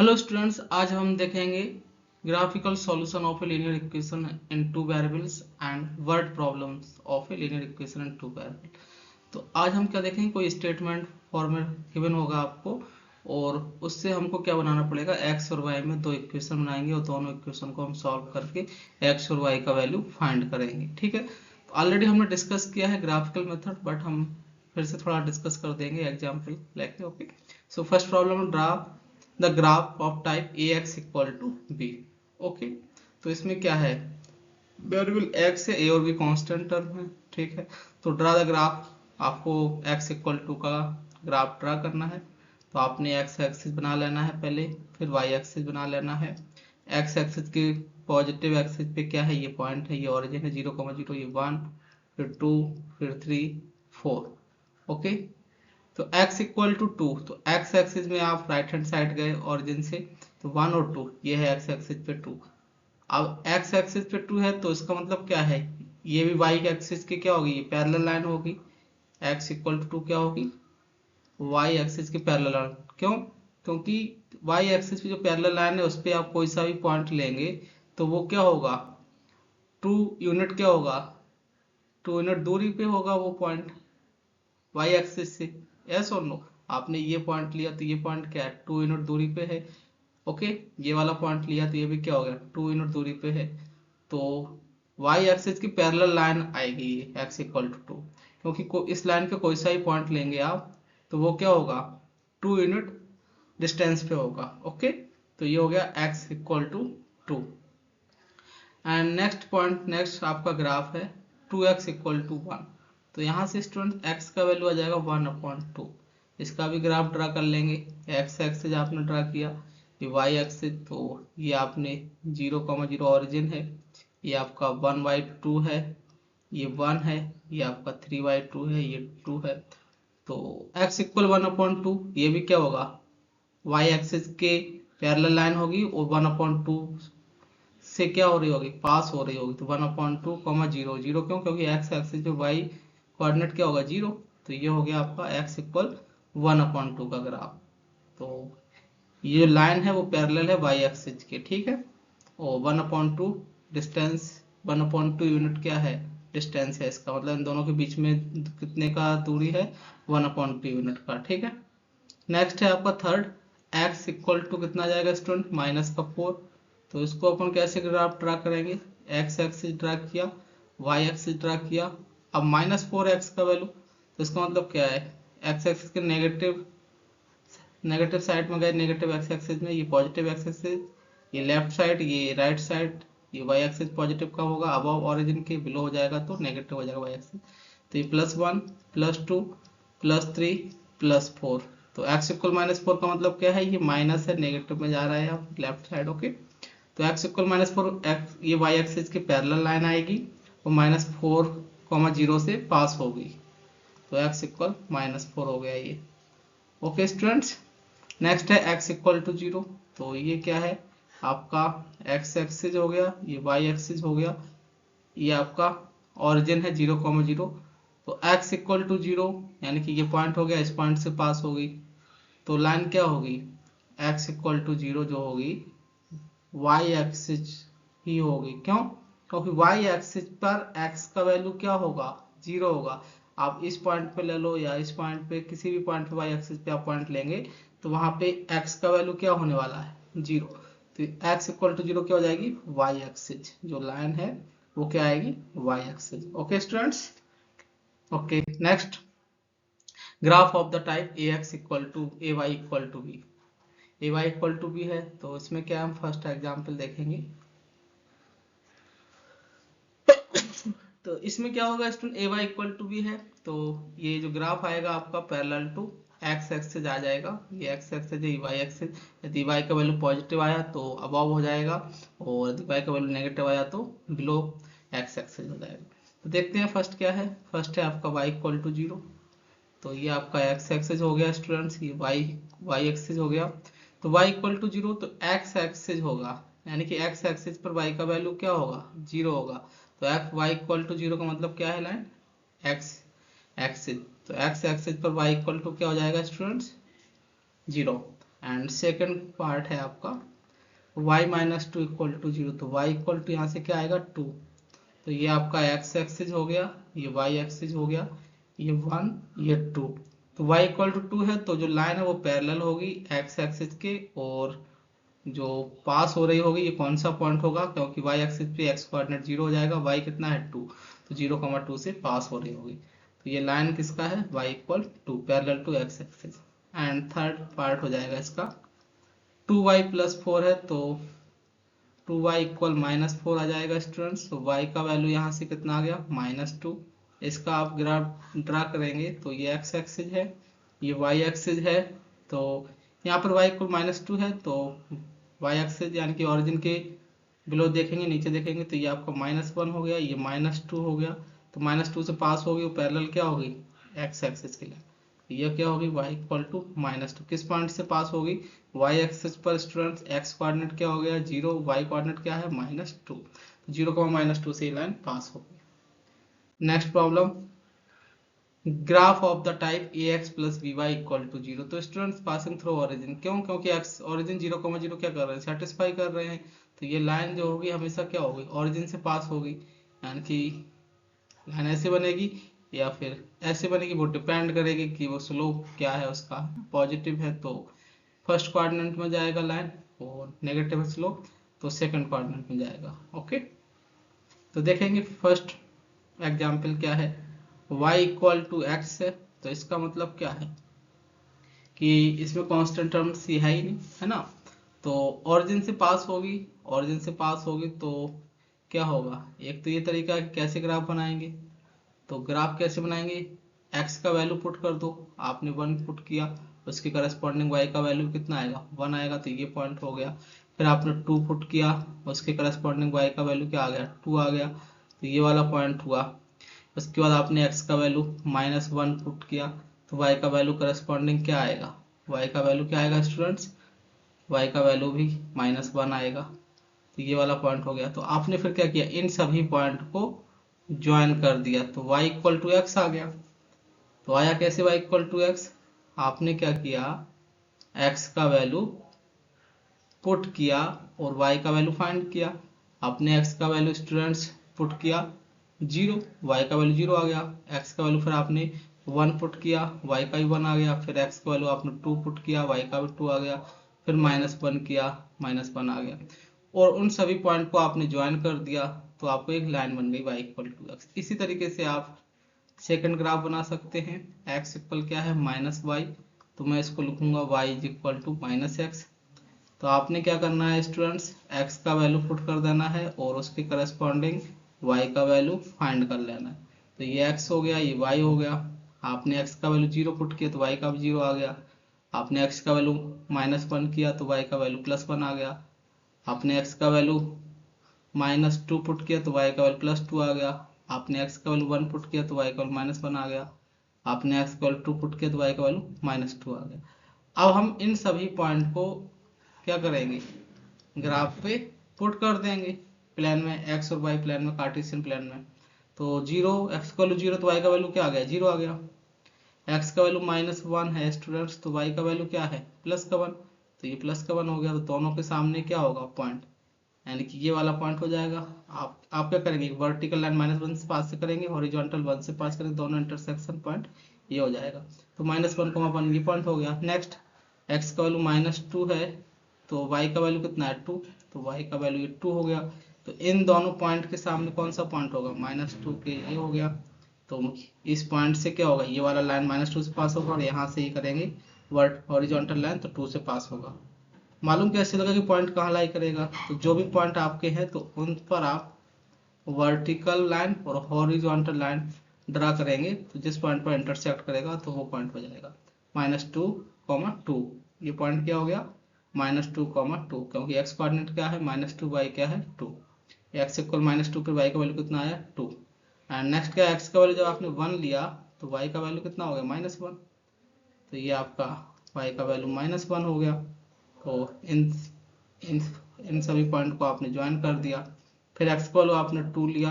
Hello students, आज हम देखेंगे graphical solution of a linear equation in two variables and word problems of a linear equation in two variable. तो आज हम क्या देखेंगे, कोई स्टेटमेंट फॉर्मेट गिवन होगा आपको और उससे हमको क्या बनाना पड़ेगा, एक्स और वाई में दो इक्वेशन बनाएंगे और दोनों इक्वेशन को हम सॉल्व करके एक्स और वाई का वैल्यू फाइंड करेंगे। ठीक है, तो ऑलरेडी हमने डिस्कस किया है ग्राफिकल मेथड, बट हम फिर से थोड़ा डिस्कस कर देंगे एग्जाम्पल लेके। Okay, so first problem, draw the graph of type ax equal to b। Okay, तो इसमें क्या है, वेरिएबल x है, a और b कांस्टेंट टर्म है। ठीक है, तो ड्रा द ग्राफ, आपको x इक्वल टू का ग्राफ ड्रा करना है। तो आपने x एक्सिस बना लेना है पहले, फिर y एक्सिस बना लेना है। x एक्सिस के पॉजिटिव एक्सिस पे क्या है, ये पॉइंट है, ये ओरिजिन है 0,0, ये 1, फिर 2, फिर 3, 4। ओके, तो x इक्वल टू 2, तो x एक्सिस में आप राइट हैंड साइड गए ओरिजिन से, तो 1 और 2, ये है x एक्सिस पे 2। अब x एक्सिस पे 2 है तो इसका मतलब क्या है, ये भी y के एक्सिस की क्या होगी, ये पैरेलल लाइन होगी। x इक्वल टू 2 क्या होगी, y एक्सिस की पैरेलल लाइन। क्यों, क्योंकि y एक्सिस पे जो पैरेलल लाइन है उस पर आप कोई सा भी पॉइंट लेंगे तो वो क्या होगा, 2 यूनिट क्या होगा, 2 यूनिट दूरी पे होगा वो पॉइंट y एक्सिस से। यस और नो, आपने ये पॉइंट लिया तो ये पॉइंट क्या है, 2 यूनिट दूरी पे है। ओके, ये वाला पॉइंट लिया तो ये भी क्या हो गया, 2 यूनिट दूरी पे है। तो y एक्सिस की पैरेलल लाइन आएगी ये x इक्वल टू 2, क्योंकि इस लाइन पे कोई सा ही पॉइंट लेंगे आप तो वो क्या होगा, 2 यूनिट डिस्टेंस पे होगा। ओके, तो ये हो गया x equal to 2। And next point, next आपका ग्राफ है 2x इक्वल टू 1। तो यहाँ से स्टूडेंट x का वैल्यू आ जाएगा 1/2। इसका भी ग्राफ ड्रा कर लेंगे। x एक्सिस आपने ड्रा किया, ये y एक्सिस, तो ये आपने 0,0 ऑरिजिन है, ये आपका 1/2 है, ये 1 है, ये आपका 3/2 है, ये 2 है। तो x इक्वल 1/2, ये भी क्या होगा, y एक्सिस के पैरेलल लाइन होगी और 1/2 से क्या हो रही होगी, पास हो रही होगी। तो 1/2, 0 क्यों, क्योंकि x एक्सिस पे y कोऑर्डिनेट क्या होगा, 0। तो ये हो गया आपका x इक्वल 1/2 का ग्राफ। तो ये जो लाइन है वो पैरेलल है y एक्सिस के। ठीक है, और 1/2 डिस्टेंस, 1/2 यूनिट क्या है, डिस्टेंस है इसका, मतलब इन दोनों के बीच में कितने का दूरी है, 1/2 यूनिट का। ठीक है, नेक्स्ट है आपका थर्ड, x इक्वल टू कितना आ जाएगा स्टूडेंट, -4। तो इसको अपन कैसे ग्राफ ड्रा करेंगे, x एक्सिस ड्रा किया, y एक्सिस ड्रा किया, अब -4x का वैल्यू, तो इसका मतलब क्या है, x एक्सिस के नेगेटिव नेगेटिव साइड में गए, नेगेटिव x एक्सिस में, ये पॉजिटिव x एक्सिस, ये लेफ्ट साइड, ये राइट साइड, ये y एक्सिस पॉजिटिव का होगा अबव ओरिजिन के, बिलो हो जाएगा तो नेगेटिव हो जाएगा y एक्सिस। तो ये +1, +2, +3, +4। तो x इक्वल -4 का मतलब क्या है, ये माइनस है, नेगेटिव में जा रहा है आप लेफ्ट साइड। ओके, तो x इक्वल -4, ये y एक्सिस की पैरेलल लाइन आएगी और -4,0 से पास होगी, तो x इक्वल -4 हो गया ये। ओके स्टूडेंट्स, नेक्स्ट है x इक्वल टू 0। तो ये क्या है, आपका x एक्सिस हो गया, ये y एक्सिस हो गया, ये आपका ओरिजिन है 0,0। तो x इक्वल टू 0 यानी कि ये पॉइंट हो गया, इस पॉइंट से पास होगी, तो लाइन क्या होगी, x इक्वल टू 0 जो होगी y एक्सिस ही होगी। क्यों, क्योंकि y एक्सिस पर x का वैल्यू क्या होगा, 0 होगा। आप इस पॉइंट पे ले लो या इस पॉइंट पे, किसी भी पॉइंट पे y एक्सिस पे आप पॉइंट लेंगे तो वहां पे x का वैल्यू क्या होने वाला है, 0। तो x इक्वल टू 0 क्या हो जाएगी, y एक्सिस, जो लाइन है वो क्या आएगी, y axis. Okay students, okay next, graph of the type ax equal to ay equal to b। ay equal to b है, तो इसमें क्या हम फर्स्ट एग्जांपल देखेंगे। तो इसमें क्या होगा student, ay equal to b है, तो ये जो ग्राफ आएगा आपका पैरेलल टू x एक्सिस आ जाएगा, ये x एक्सिस है, y एक्सिस। यदि y का वैल्यू पॉजिटिव आया तो अबव हो जाएगा, और यदि y का वैल्यू नेगेटिव आया तो बिलो x एक्सिस हो जाएगा। तो देखते हैं फर्स्ट क्या है, फर्स्ट है आपका y इक्वल टू 0। तो ये आपका x एक्सिस हो गया स्टूडेंट्स, ये y एक्सिस हो गया। तो y इक्वल टू 0, तो x एक्सिस होगा, यानी कि x एक्सिस पर y का वैल्यू क्या होगा, 0 होगा। तो y इक्वल टू 0 का मतलब क्या है, लाइन x एक्सिस। तो x एक्सिस पर y इक्वल टू क्या हो जाएगा स्टूडेंट्स, 0। एंड सेकंड पार्ट है आपका y minus two equal to 0, तो y इक्वल टू यहाँ से क्या आएगा 2, तो ये आपका x एक्सिस हो गया, ये y एक्सिस हो गया, ये 1 ये 2, तो y इक्वल टू 2 है, तो जो लाइन है वो पैरेलल होगी x एक्सिस के, और जो पास हो रही होगी ये कौन सा पॉइंट होगा, क्योंकि y एक्सिस पे x कोऑर्डिनेट 0 हो जाएगा, y कितना है 2, तो 0,2 से पास हो रही होगी, तो ये लाइन किसका है y equal to parallel to x axis. And third part हो जाएगा इसका 2y प्लस 4 है, तो 2y इक्वल -4 आ जाएगा स्टूडेंट्स, तो y का वैल्यू यहाँ से कितना आ गया -2, इसका आप ग्राफ ड्रा करेंगे तो ये x एक्सिस है, ये y एक्सिस है, तो यहाँ पर y इक्वल -2 है, तो y एक्सिस यानी कि ऑरिजिन के बिलो देखेंगे, नीचे देखेंगे तो ये आपका -1 हो गया, ये -2 हो गया, तो -2 से पास होगी वो पैरेलल क्या होगी x एक्सिस के लिए, ये क्या होगी y इक्वल टू -2, किस पॉइंट से पास होगी y एक्सिस पर स्टूडेंट्स, x कोऑर्डिनेट क्या हो गया 0, y कोऑर्डिनेट क्या है -2, 0,-2 से लाइन पास होगी। Next problem, graph of the type ax plus by equal to 0, तो स्टूडेंट्स पासिंग थ्रू ओरिजिन, क्यों, क्योंकि x ओरिजिन 0,0 क्या कर रहे हैं सेटिस्फाई कर रहे हैं, तो ये लाइन जो होगी हमेशा क्या होगी ओरिजिन से पास होगी, यानी कि लाइन ऐसे बनेगी या फिर ऐसे बनेगी, वो डिपेंड करेगी कि वो स्लोप क्या है उसका, पॉजिटिव है तो फर्स्ट क्वाड्रेंट में जाएगा लाइन, और नेगेटिव है स्लोप तो सेकंड क्वाड्रेंट में जाएगा। ओके, तो देखेंगे फर्स्ट एग्जाम्पल क्या है, y इक्वल टू एक्स है, तो इसका मतलब क्या है कि इसमें कांस्टेंट टर्म्स है ही नहीं, है ना, तो ओरिजिन से पास होगी, ओरिजिन से पास होगी तो क्या होगा, एक तो ये तरीका है कैसे ग्राफ बनाएंगे, तो ग्राफ कैसे बनाएंगे, x का वैल्यू पुट कर दो, आपने 1 पुट किया, उसके करस्पॉन्डिंग y का वैल्यू कितना आएगा 1 आएगा, तो ये पॉइंट हो गया, फिर आपने 2 पुट किया, उसके करस्पॉन्डिंग y का वैल्यू क्या आ गया 2 आ गया, तो ये वाला पॉइंट हुआ, उसके बाद आपने x का वैल्यू -1 पुट किया, तो y का वैल्यू करस्पॉन्डिंग क्या आएगा, y का वैल्यू क्या आएगा स्टूडेंट्स, y का वैल्यू भी -1 आएगा, तो ये वाला पॉइंट हो गया, तो आपने फिर क्या किया इन सभी पॉइंट को ज्वाइन कर दिया, तो y इक्वल टू एक्स आ गया, तो आया कैसे y इक्वल टू एक्स, आपने क्या किया x का वैल्यू पुट किया और y का वैल्यू फाइंड किया, आपने x का वैल्यू स्टूडेंट्स पुट किया 0, y का वैल्यू 0 आ गया, x का वैल्यू फिर आपने 1 पुट किया, y का भी 1 आ गया, फिर x का वैल्यू आपने 2 पुट किया, y का भी 2 आ गया, फिर -1 किया, -1 आ गया, और उन सभी पॉइंट को आपने ज्वाइन कर दिया, तो आपको एक लाइन बन गई y इक्वल टू एक्स। इसी तरीके से आप सेकंड ग्राफ बना सकते हैं, x इक्वल क्या है -y, तो मैं इसको लिखूंगा y is equal to -x, तो आपने क्या करना है स्टूडेंट्स x का वैल्यू पुट कर देना है और उसके करस्पॉन्डिंग y का वैल्यू फाइंड कर लेना है, तो ये x हो गया, ये y हो गया, आपने x का वैल्यू 0 पुट किया तो y का भी 0 आ गया, आपने x का वैल्यू -1 किया तो y का वैल्यू +1 आ गया, आपने x का वैल्यू -2 पुट किया तो y का वैल्यू +2 आ गया, आपने x का वैल्यू 1 पुट किया तो y का वैल्यू -1 आ गया, आपने x का वैल्यू 2 पुट किया तो y का वैल्यू -2 आ गया। अब हम इन सभी पॉइंट को क्या करेंगे ग्राफ पे पुट कर देंगे, प्लेन में x और y प्लेन में, कार्टेशियन प्लेन में, तो 0 x का वैल्यू 0 तो y का वैल्यू क्या आ गया 0 आ गया, x का वैल्यू -1 है स्टूडेंट्स, तो y का वैल्यू क्या है +1, तो ये +1 हो गया, तो दोनों के सामने क्या होगा पॉइंट, यानी कि ये वाला पॉइंट हो जाएगा। आप क्या करेंगे वर्टिकल लाइन -1 से पास से करेंगे, हॉरिजॉन्टल 1 से पास करेंगे, दोनों इंटरसेक्शन पॉइंट ये हो जाएगा, तो -1,1 ये पॉइंट हो गया। नेक्स्ट x का वैल्यू -2 है, तो y का वैल्यू कितना है 2, तो y का वैल्यू ये 2 हो गया, तो इन दोनों पॉइंट के सामने कौन सा पॉइंट होगा -2 के ये हो गया, तो इस पॉइंट से क्या होगा ये वाला लाइन -2 से पास होगा, और यहाँ से ये करेंगे वर्ट हॉरिजॉन्टल लाइन तो 2 से पास होगा। मालूम कैसे लगा कि पॉइंट कहाँ लाई करेगा, तो जो भी पॉइंट आपके हैं तो उन पर आप वर्टिकल लाइन और हॉरिजॉन्टल लाइन ड्रा करेंगे, तो जिस पॉइंट पर इंटरसेक्ट करेगा तो वो पॉइंट हो जाएगा -2,2, ये पॉइंट क्या हो गया -2,2, क्योंकि x कोऑर्डिनेट क्या है -2, y क्या है 2, x इक्वल -2 पर y का वैल्यू कितना आया 2, एंड नेक्स्ट क्या x का वैल्यू जब आपने 1 लिया तो y का वैल्यू कितना हो गया -1, तो ये आपका y का वैल्यू -1 हो गया, तो इन इन सभी पॉइंट को आपने ज्वाइन कर दिया, फिर x का वैल्यू आपने 2 लिया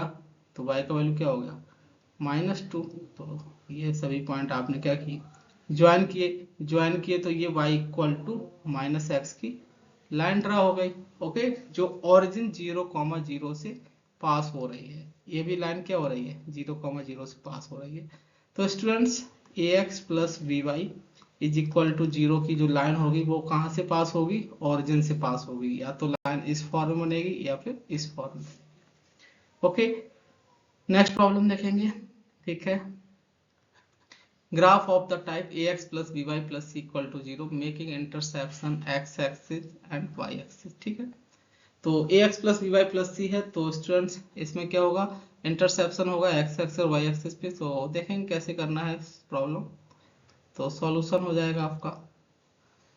तो y का वैल्यू क्या हो गया -2, तो ये सभी पॉइंट आपने क्या की ज्वाइन किए तो ये y equal to minus x की लाइन ड्रा हो गई। ओके, जो ओरिजिन 0,0 से पास हो रही है, ये भी लाइन क्या हो रही है 0,0 से पास हो रही है। तो students ax plus b y is equal to 0 की जो लाइन होगी वो कहाँ से पास होगी, ओरिजिन से पास होगी। या तो लाइन इस फॉर्म में बनेगी या फिर इस फॉर्म में। ओके, नेक्स्ट प्रॉब्लम देखेंगे। ठीक है, graph of the type ax plus by plus c equal to 0 making intersection x axis and y axis। ठीक है, तो ax plus by plus c है, तो स्टूडेंट्स इसमें क्या होगा, इंटरसेप्शन होगा x एक्सिस और y एक्सिस पे। तो देखेंगे कैसे करना है प्रॉब्लम। तो सॉल्यूशन हो जाएगा आपका,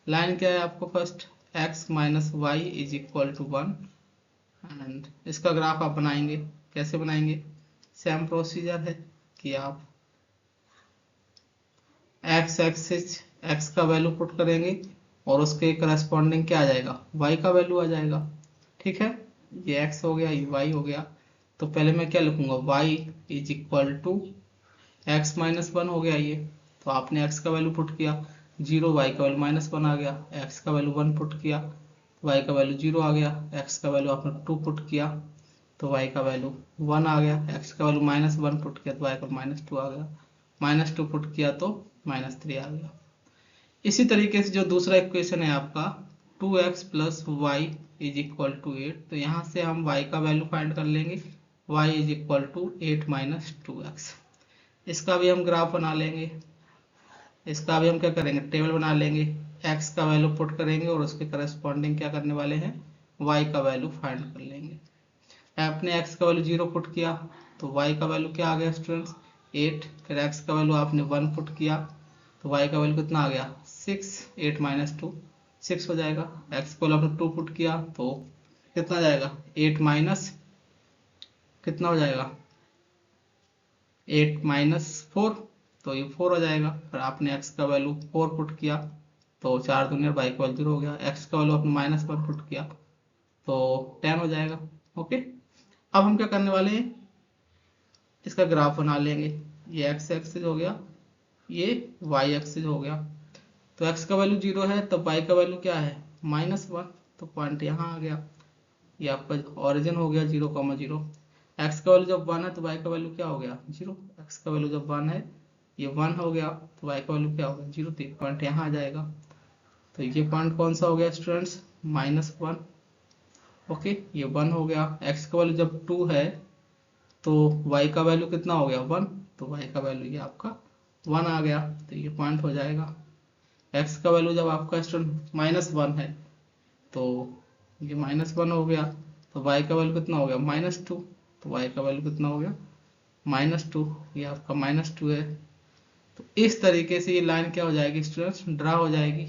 लाइन क्या है आपको, first x minus y is equal to 1 and इसका ग्राफ आप बनाएंगे। कैसे बनाएंगे, सेम प्रोसीजर है कि आप एक्स एक्सिस एक्स का वैल्यू पुट करेंगे और उसके करस्पॉन्डिंग क्या आ जाएगा, वाई का वैल्यू आ जाएगा। ठीक है, ये एक्स हो गया, ये वाई हो गया। तो पहले मैं क्या लिखूंगा, y is equal to x minus one हो गया ये। तो आपने एक्स का वैल्यू पुट किया 0, वाई का वैल्यू माइनस वन आ गया, एक्स का वैल्यू 1 पुट किया, वाई का वैल्यू 0 आ गया, एक्स का वैल्यू आपने 2 पुट किया तो वाई का वैल्यू 1 आ गया, एक्स का वैल्यू माइनस 1 पुट किया तो वाई का -2 आ गया, -2 पुट किया तो -3 आ गया। इसी तरीके से जो दूसरा इक्वेशन है आपका 2x plus y is equal to 8, तो यहाँ से हम y का वैल्यू फाइंड कर लेंगे, y is equal to 8 minus 2x। इसका भी हम ग्राफ बना लेंगे, इसका भी हम क्या करेंगे, टेबल बना लेंगे, x का वैल्यू पुट करेंगे और उसके करस्पॉन्डिंग क्या करने वाले हैं, y का वैल्यू फाइंड कर लेंगे। आपने x का वैल्यू 0 पुट किया तो y का वैल्यू क्या आ गया स्टूडेंट्स 8, फिर x का वैल्यू आपने 1 पुट किया तो y का वैल्यू कितना आ गया 6, 8 माइनस 2 6 हो जाएगा। x को आपने 2 पुट किया तो कितना जाएगा 8 माइनस कितना हो जाएगा 8 माइनस 4, तो ये 4 हो जाएगा। फिर आपने x का वैल्यू 4 पुट किया तो 4 दूनी y का वैल्यू 0 हो गया, x का वैल्यू आपने -1 पुट किया तो 10 हो जाएगा। ओके, अब हम क्या करने वाले हैं, इसका ग्राफ बना लेंगे। ये x एक्सिस हो गया, ये y एक्सिस हो गया। तो x का वैल्यू 0 है तो y का वैल्यू क्या है -1, तो पॉइंट यहाँ आ गया, ये आपका ओरिजिन हो गया 0,0। x का वैल्यू जब 1 है तो y का वैल्यू क्या हो गया 0, x का वैल्यू जब 1 है ये 1 हो गया तो y का वैल्यू क्या हो गया 0, तो पॉइंट यहाँ आ जाएगा। तो ये पॉइंट कौन सा हो गया स्टूडेंट्स -1। ओके, ये 1 हो गया। x का वैल्यू जब 2 है तो y का वैल्यू कितना हो गया 1, तो y का वैल्यू ये आपका 1 आ गया, तो ये पॉइंट हो जाएगा। x का वैल्यू जब आपका स्टूडेंट -1 है तो ये -1 हो गया, तो y का वैल्यू कितना हो गया -2, तो y का वैल्यू कितना हो गया -2, ये आपका -2 है। तो इस तरीके से ये लाइन क्या हो जाएगी स्टूडेंट्स, ड्रा हो जाएगी।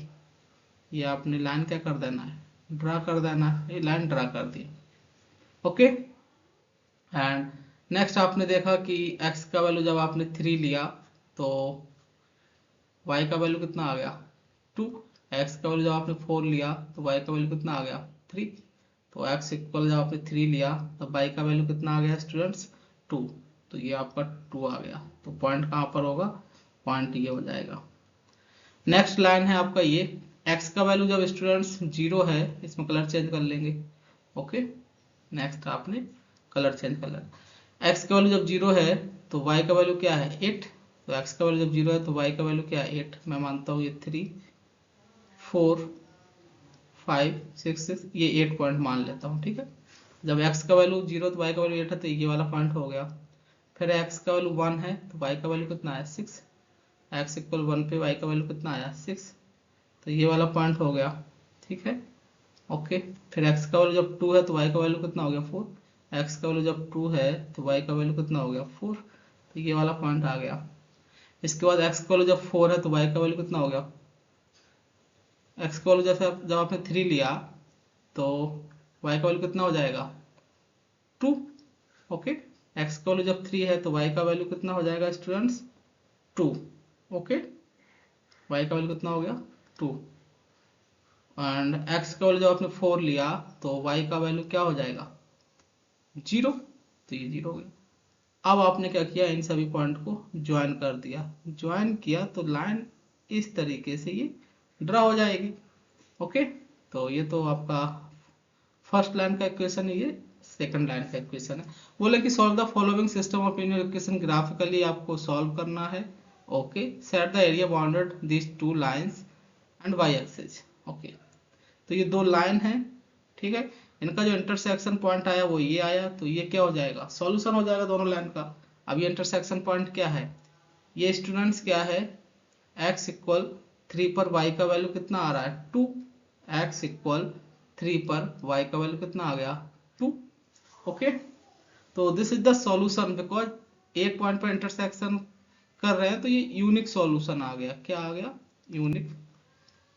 ये आपने लाइन क्या कर देना है, ड्रा कर देना है, ये लाइन ड्रा कर दी। ओके, एंड नेक्स्ट आपने देखा कि x का वैल्यू जब आपने 3 लिया तो y का वैल्यू कितना आ गया 2, x का वैल्यू जब आपने 4 लिया तो y का वैल्यू कितना आ गया 3, तो x इक्वल जब आपने 3 लिया तो y का वैल्यू कितना आ गया स्टूडेंट्स 2, तो ये आपका 2 आ गया। तो पॉइंट कहाँ पर होगा, पॉइंट ये हो जाएगा। नेक्स्ट लाइन है आपका ये x का वैल्यू जब स्टूडेंट्स 0 है, इसमें कलर चेंज कर लेंगे। ओके, नेक्स्ट आपने कलर चेंज कर लेना। x का वैल्यू जब 0 है तो y का वैल्यू क्या है 8, तो x का वैल्यू जब 0 है तो y का वैल्यू क्या है 8। मैं मानता हूँ ये 3, 4, 5, 6 ये 8 पॉइंट मान लेता हूँ। ठीक है, जब x का वैल्यू 0 तो y का वैल्यू 8 है तो ये वाला पॉइंट हो गया। फिर x का वैल्यू 1 है तो y का वैल्यू कितना है 6, x इक्वल 1 पे y का वैल्यू कितना आया 6, तो ये वाला पॉइंट हो गया। ठीक है, ओके, फिर x का वैल्यू जब 2 है तो y का वैल्यू कितना हो गया 4, x का वैल्यू जब 2 है तो y का वैल्यू कितना हो गया 4, तो ये वाला पॉइंट आ गया। इसके बाद x का वैल्यू जब 4 है तो y का वैल्यू कितना हो गया, x का वैल्यू जब आपने 3 लिया तो y का वैल्यू कितना हो जाएगा 2। ओके, x का वैल्यू जब 3 है तो y का वैल्यू कितना हो जाएगा स्टूडेंट्स 2। ओके, y का वैल्यू कितना हो गया 2 एंड x का वैल्यू जब आपने 4 लिया तो y का वैल्यू क्या हो जाएगा 0, तो ये 0 हो गया। अब आपने क्या किया, इन सभी पॉइंट को ज्वाइन कर दिया, ज्वाइन किया तो लाइन इस तरीके से ये ड्रा हो जाएगी। ओके, तो ये तो आपका फर्स्ट लाइन का इक्वेशन है, ये सेकंड लाइन का इक्वेशन है। बोले कि solve the following system of linear equation graphically आपको सॉल्व करना है। Okay, set the area bounded this two lines and y axis. Okay, तो ये दो लाइन है, ठीक है, इनका जो इंटरसेक्शन पॉइंट आया वो ये आया, तो ये क्या हो जाएगा, सॉल्यूशन हो जाएगा दोनों लाइन का। अब ये इंटरसेक्शन पॉइंट क्या है, ये स्टूडेंट्स क्या है, x इक्वल 3 पर y का वैल्यू कितना आ रहा है 2, x इक्वल 3 पर y का वैल्यू कितना आ गया 2। ओके, तो this is the solution, because एक पॉइंट पर इंटरसेक्शन कर रहे हैं तो ये यूनिक सॉल्यूशन आ गया। क्या आ गया, यूनिक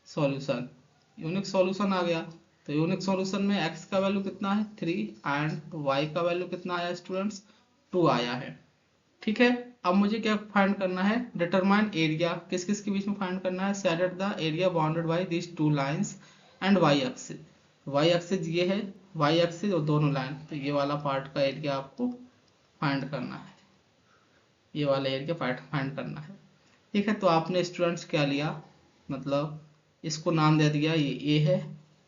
सॉल्यूशन, यूनिक सॉल्यूशन आ गया। तो यूनिक सॉल्यूशन में x का वैल्यू कितना है 3 एंड y का वैल्यू कितना आया स्टूडेंट्स 2 आया है। ठीक है, अब मुझे क्या फाइंड करना है, डिटरमाइन एरिया, किस किस के बीच में फाइंड करना है, set the area bounded by this two lines and y axis. y axis ये है, y एक्सिस और दोनों लाइन, तो ये वाला पार्ट का एरिया आपको फाइंड करना है, ये वाला एरिया फाइंड करना है। ठीक है, तो आपने स्टूडेंट्स क्या लिया, मतलब इसको नाम दे दिया ये a है,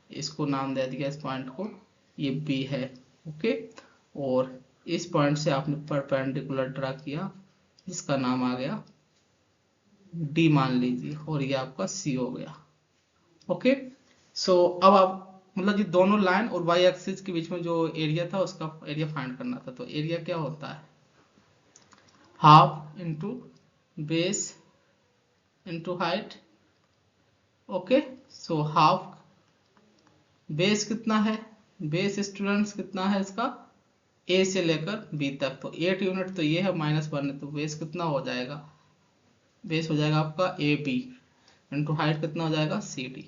इसको नाम दे दिया इस पॉइंट को ये b है। ओके, और इस पॉइंट से आपने परपेंडिकुलर ड्रा किया जिसका नाम आ गया d मान लीजिए, और ये आपका c हो गया। ओके, सो अब आप मतलब ये दोनों लाइन और y एक्सिस के बीच में जो एरिया था उसका एरिया फाइंड करना था। तो एरिया क्या होता है, half into base into height. Okay, so half, base कितना है, बेस स्टूडेंट्स कितना है इसका a से लेकर b तक, तो 8 यूनिट तो ये है, -1 है, तो बेस कितना हो जाएगा, बेस हो जाएगा आपका AB इंटू हाइट कितना हो जाएगा CD।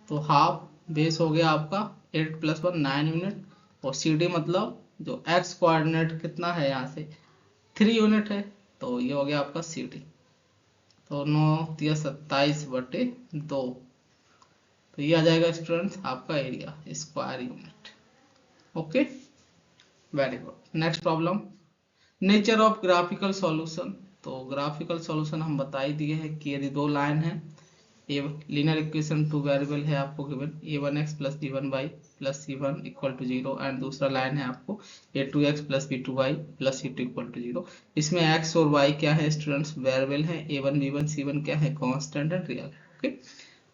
तो हाफ बेस हो गया आपका 8 + 1 9 यूनिट, और CD मतलब जो x कोऑर्डिनेट कितना है यहाँ से 3 यूनिट है, तो ये हो गया आपका CD। तो 9 × 27/2, तो ये आ जाएगा स्टूडेंट्स आपका area square unit. Okay, very good. Next problem, nature of graphical solution. तो ग्राफिकल सॉल्यूशन हम बता ही दिए हैं कि यदि दो लाइन है, a linear equation two variable है आपको given a1x + b1y + c1 = 0, and दूसरा लाइन है आपको a2x + b2y + c2 = 0। इसमें x और y क्या है स्टूडेंट्स, वेरिएबल है, a1 b1 c1 क्या है, कांस्टेंट एंड रियल। ओके,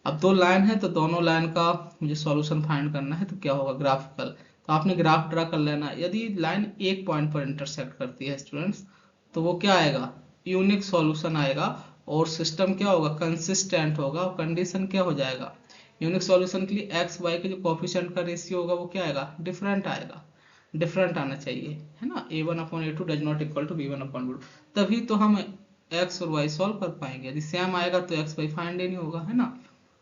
अब दो लाइन है तो दोनों लाइन का मुझे सॉल्यूशन फाइंड करना है, तो क्या होगा ग्राफिकल, तो आपने ग्राफ ड्रा कर लेना। यदि लाइन एक पॉइंट पर इंटरसेक्ट करती है स्टूडेंट्स तो वो क्या आएगा, यूनिक सॉल्यूशन आएगा, और सिस्टम क्या होगा, कंसिस्टेंट होगा, और कंडीशन क्या हो जाएगा, यूनिक सॉल्यूशन के लिए एक्स वाई के जो कोफिशिएंट का रेशियो होगा वो क्या आएगा, डिफरेंट आएगा, डिफरेंट आना चाहिए, है ना, a1/a2 does not equal to b1/b2, तभी तो हम एक्स और वाई सॉल्व कर पाएंगे। यदि सेम आएगा तो एक्स वाई फाइंड ही नहीं होगा, है ना,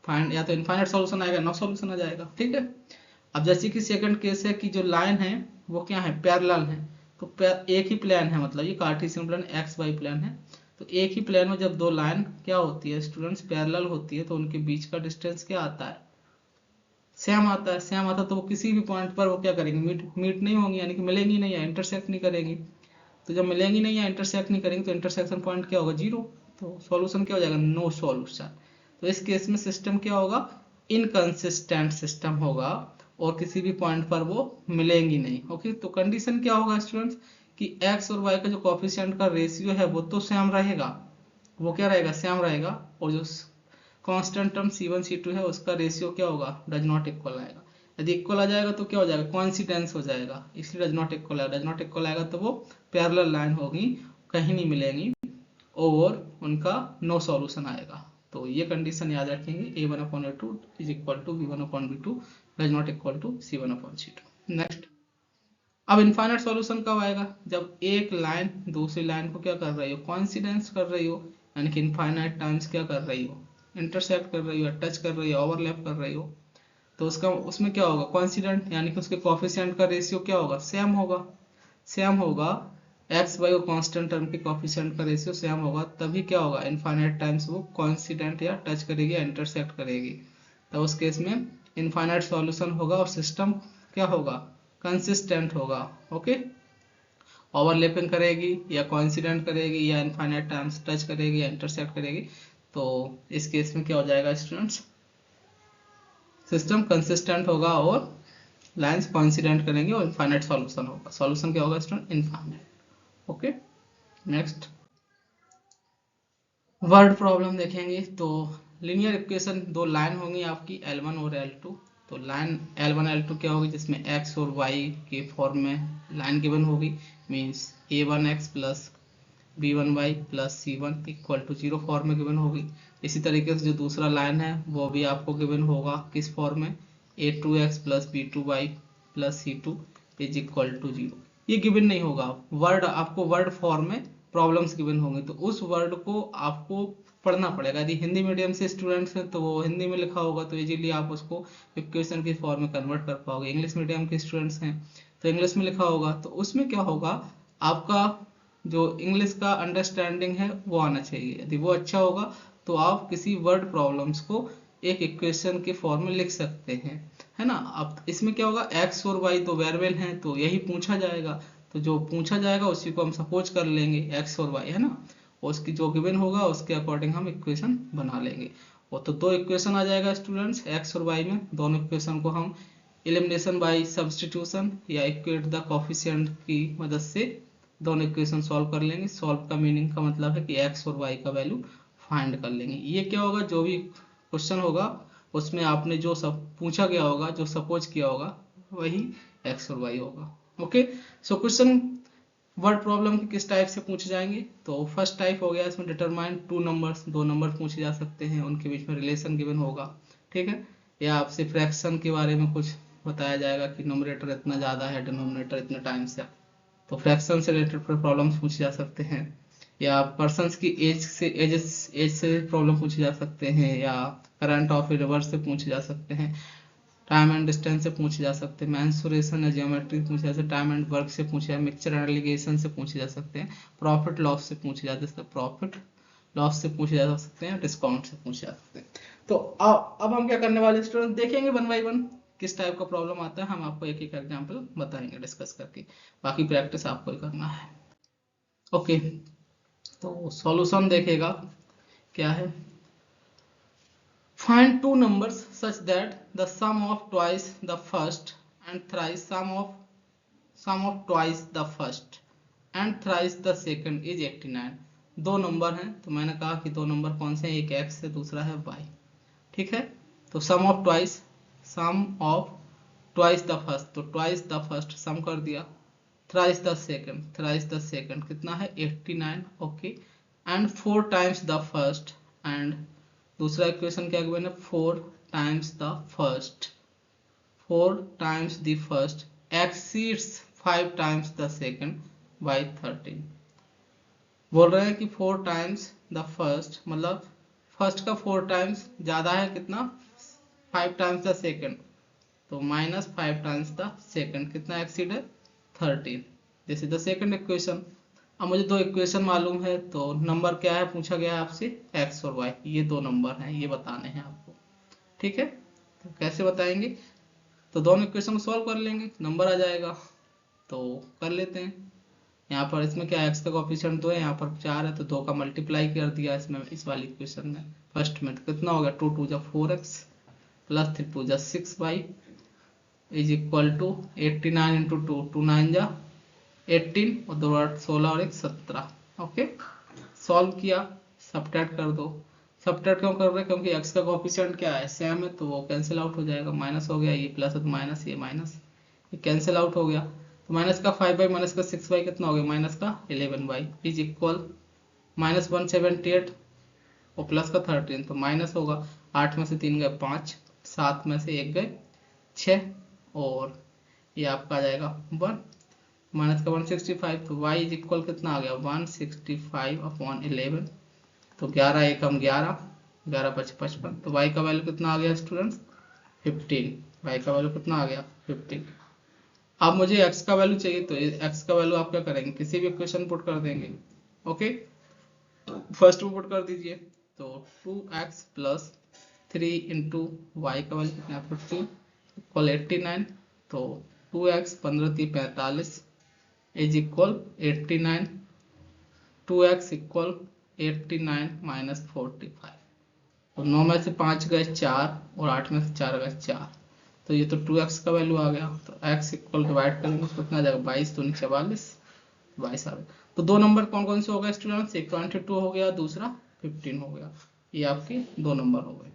फाइंड या तो इनफाइनाइट सॉल्यूशन आएगा, नो सॉल्यूशन आ जाएगा। ठीक है, अब जैसे कि सेकंड केस है कि जो लाइन है वो क्या है, पैरेलल है, तो एक ही प्लेन है, मतलब ये Cartesian plane x y plane है, तो एक ही प्लेन में जब दो लाइन क्या होती है स्टूडेंट्स, पैरेलल होती है, तो उनके बीच का डिस्टेंस क्या आता है, सेम आता है, सेम आता है, तो वो किसी भी पॉइंट पर वो क्या करेंगे, मीट नहीं होंगी, यानी कि मिलेंगी नहीं या इंटरसेक्ट नहीं करेंगी। तो जब मिलेंगी नहीं या इंटरसेक्ट नहीं करेंगी तो इंटरसेक्शन पॉइंट क्या होगा 0, तो सॉल्यूशन क्या हो जाएगा, नो सॉल्यूशन। तो इस केस में सिस्टम क्या होगा, इनकंसिस्टेंट सिस्टम होगा, और किसी भी पॉइंट पर वो मिलेंगी नहीं। ओके, तो कंडीशन क्या होगा स्टूडेंट्स कि x और y का जो कोफिशिएंट का रेशियो है वो तो सेम रहेगा, वो क्या रहेगा, सेम रहेगा, और जो कांस्टेंट टर्म c1 c2 है उसका रेशियो क्या होगा, डज नॉट इक्वल आएगा। यदि इक्वल आ जाएगा तो क्या हो जाएगा, कोइंसिडेंस हो जाएगा, इसलिए डज नॉट इक्वल आएगा। डज नॉट इक्वल आएगा तो वो पैरेलल लाइन होगी, कहीं नहीं मिलेंगी, और उनका नो सॉल्यूशन आएगा। तो ये कंडीशन याद रखेंगे, a1/a2 = b1/b2 does not equal to c1/c2। Next, अब इनफाइनाइट सॉल्यूशन कब आएगा, जब एक लाइन दूसरी लाइन को क्या कर रही हो, कोइंसिडेंस कर रही हो, यानी कि इनफाइनाइट टाइम्स क्या कर रही हो, इंटरसेक्ट कर रही हो, टच कर रही हो, ओवरलैप कर रही हो, तो उसका उसमें क्या होगा, कोइंसिडेंट, यानी कि उसके कोफिशिएंट का रेशियो क्या होगा, सेम होगा, सेम होगा, एक्स वाई और कांस्टेंट टर्म के कोफिशिएंट का रेशियो सेम होगा, तभी क्या होगा, इनफाइनाइट टाइम्स वो कोइंसिडेंट या टच करेगी या इंटरसेक्ट करेगी, तो उस केस में इनफाइनाइट सॉल्यूशन होगा, और सिस्टम क्या होगा, कंसिस्टेंट होगा। ओके, ओवरलैपिंग करेगी या कोइंसिडेंट करेगी या इनफाइनाइट टाइम्स टच करेगी या इंटरसेक्ट करेगी, तो इस केस में क्या हो जाएगा स्टूडेंट्स, सिस्टम कंसिस्टेंट होगा और लाइंस कोइंसिडेंट करेंगे और इनफाइनाइट सॉल्यूशन होगा। सॉल्यूशन क्या होगा student, infinite. Okay, next word problem देखेंगे। तो लीनियर इक्वेशन, दो लाइन होंगी आपकी L1 और L2। तो लाइन L1 L2 क्या होगी, जिसमें x और y के फॉर्म में लाइन गिवन होगी, means a1x plus b1y plus c1 equal to 0 form में गिवन होगी। इसी तरीके से जो दूसरा लाइन है वो भी आपको गिवन होगा किस फॉर्म में, a2x plus b2y plus c2 is equal to 0। ये गिवन नहीं होगा, वर्ड आपको वर्ड फॉर्म में प्रॉब्लम्स गिवन होंगे, तो उस वर्ड को आपको पढ़ना पड़ेगा। यदि हिंदी मीडियम से स्टूडेंट्स हैं तो वो हिंदी में लिखा होगा तो इजीली आप उसको इक्वेशन के फॉर्म में कन्वर्ट कर पाओगे। इंग्लिश मीडियम के स्टूडेंट्स हैं तो इंग्लिश में लिखा होगा, तो उसमें क्या होगा, आपका जो इंग्लिश का अंडरस्टैंडिंग है वो आना चाहिए। यदि वो अच्छा होगा तो आप किसी वर्ड प्रॉब्लम्स को एक इक्वेशन के फॉर्म में लिख सकते हैं, है ना। अब इसमें क्या होगा, एक्स और वाई तो वेरिएबल हैं तो यही पूछा जाएगा, तो जो पूछा जाएगा उसी को हम सपोज कर लेंगे एक्स और वाई, है ना। उसकी जो गिवन होगा उसके अकॉर्डिंग हम इक्वेशन बना लेंगे। और तो दो इक्वेशन आ जाएगा स्टूडेंट्स एक्स और वाई में। दोनों इक्वेशन को हम एलिमिनेशन बाय सब्स्टिट्यूशन या इक्वेट द कोफिशिएंट की मदद से दोनों इक्वेशन सॉल्व कर लेंगे। सॉल्व का मीनिंग का मतलब है कि एक्स और वाई का वैल्यू फाइंड कर लेंगे। ये क्या होगा, जो भी क्वेश्चन होगा उसमें आपने जो सब पूछा गया होगा, जो सपोज किया होगा, वही एक्स और वाई होगा। Okay, so question word problem के किस टाइप से पूछे जाएंगे, तो फर्स्ट टाइप हो गया इसमें डिटरमाइन टू नंबर्स, दो नंबर पूछे जा सकते हैं, उनके बीच में रिलेशन गिवन होगा, ठीक है। या आपसे फ्रैक्शन के बारे में कुछ बताया जाएगा कि न्यूमरेटर इतना ज़्यादा है, डिनोमिनेटर इतने टाइम्स है, तो फ्रैक्शन से रिलेटेड प्रॉब्लम्स पूछे जा सकते हैं। या पर्सन्स की एज से प्रॉब्लम पूछे जा सकते हैं, या करंट ऑफ रिवर्स से पूछे जा सकते हैं, टाइम एंड डिस्टेंस से पूछे जा सकते हैं, मेंसुरेशन या ज्योमेट्री पूछे जा सकते हैं, टाइम एंड वर्क से पूछे जा, मिक्सचर एंड एलिगेशन से पूछे जा सकते हैं, प्रॉफिट लॉस से पूछे जा सकते हैं, प्रॉफिट लॉस से पूछे जा सकते हैं, डिस्काउंट से पूछे जा सकते हैं। तो अब हम क्या करने वाले स्टूडेंट, देखेंगे वन बाई वन किस टाइप का प्रॉब्लम आता है। हम आपको एक एक एग्जांपल बताएंगे डिस्कस करके, बाकी प्रैक्टिस आपको ही करना है। ओके, तो सॉल्यूशन देखेगा क्या है, find two numbers such that the sum of twice the first and thrice sum of twice the first and thrice the second is 89। दो नंबर हैं, तो मैंने कहा कि दो नंबर कौन से हैं, एक x है दूसरा है y, ठीक है। तो सम ऑफ ट्वाइस द फर्स्ट, तो ट्वाइस द फर्स्ट सम कर दिया, थ्राइस द सेकंड कितना है 89, okay. And four times the first, and दूसरा इक्वेशन क्या गिवन है, four times the first exceeds five times the second by 13। बोल रहे हैं कि फोर टाइम्स द फर्स्ट मतलब फर्स्ट का फोर टाइम्स ज्यादा है कितना, फाइव टाइम्स द सेकंड, तो minus five times the second कितना एक्सीड है 13। This is the second equation. अब मुझे दो इक्वेशन मालूम है, तो नंबर क्या है पूछा गया है आपसे, एक्स और वाई, ये दो नंबर हैं, ये बताने हैं आपको, ठीक है। तो कैसे बताएंगे, तो दोनों इक्वेशन को सॉल्व कर लेंगे, नंबर आ जाएगा, तो कर लेते हैं। यहाँ पर इसमें क्या है, एक्स का कोएफिशिएंट 2 है, यहाँ पर 4 है, तो 2 का मल्टीप्लाई कर दिया इसमें, इस वाली इक्वेशन में फर्स्ट में, तो कितना हो गया 2 2 जा 4x प्लस 3 2 जा 6y is equal to 89 into 2 2 9 जा 18 और 2 8 16 और 1 17। ओके, सॉल्व किया, सब्ट्रैक्ट कर दो। सब्ट्रैक्ट क्यों कर रहे हैं, क्योंकि x का कोएफिशिएंट क्या है, सेम है, तो वो कैंसिल आउट हो जाएगा, माइनस हो गया, ये प्लस है तो माइनस, ये माइनस, ये कैंसिल आउट हो गया, तो माइनस का 5y माइनस का 6y कितना हो गया, माइनस का 11y इज इक्वल माइनस 178 और प्लस का 13, तो माइनस होगा, 8 में से 3 गए 5, 7 में से 1 गए 6, और ये आपका आ जाएगा 1, माइनस का 165, तो y इज इक्वल कितना आ गया 165 अपॉन 11, तो 11 एक हम 11, 11 5 55, तो y का वैल्यू कितना आ गया स्टूडेंट्स 15, y का वैल्यू कितना आ गया 15। अब मुझे x का वैल्यू चाहिए, तो x का वैल्यू आप क्या करेंगे, किसी भी इक्वेशन पुट कर देंगे। ओके, फर्स्ट में पुट कर दीजिए, तो 2x प्लस 3 इंटू वाई का वैल्यू कितना 15 इक्वल 89, तो 2x 15 3 45 is equal 89, 2x equal 89 minus 45, तो 9 में से 5 गए 4 और 8 में से 4 गए 4, तो ये तो 2x का वैल्यू आ गया। तो x इक्वल डिवाइड करेंगे तो कितना आ जाएगा 22 दूनी 44, 22 आ गया। तो दो नंबर कौन कौन से हो गए स्टूडेंट्स, एक 22 हो गया, दूसरा 15 हो गया। ये आपके दो नंबर हो गए।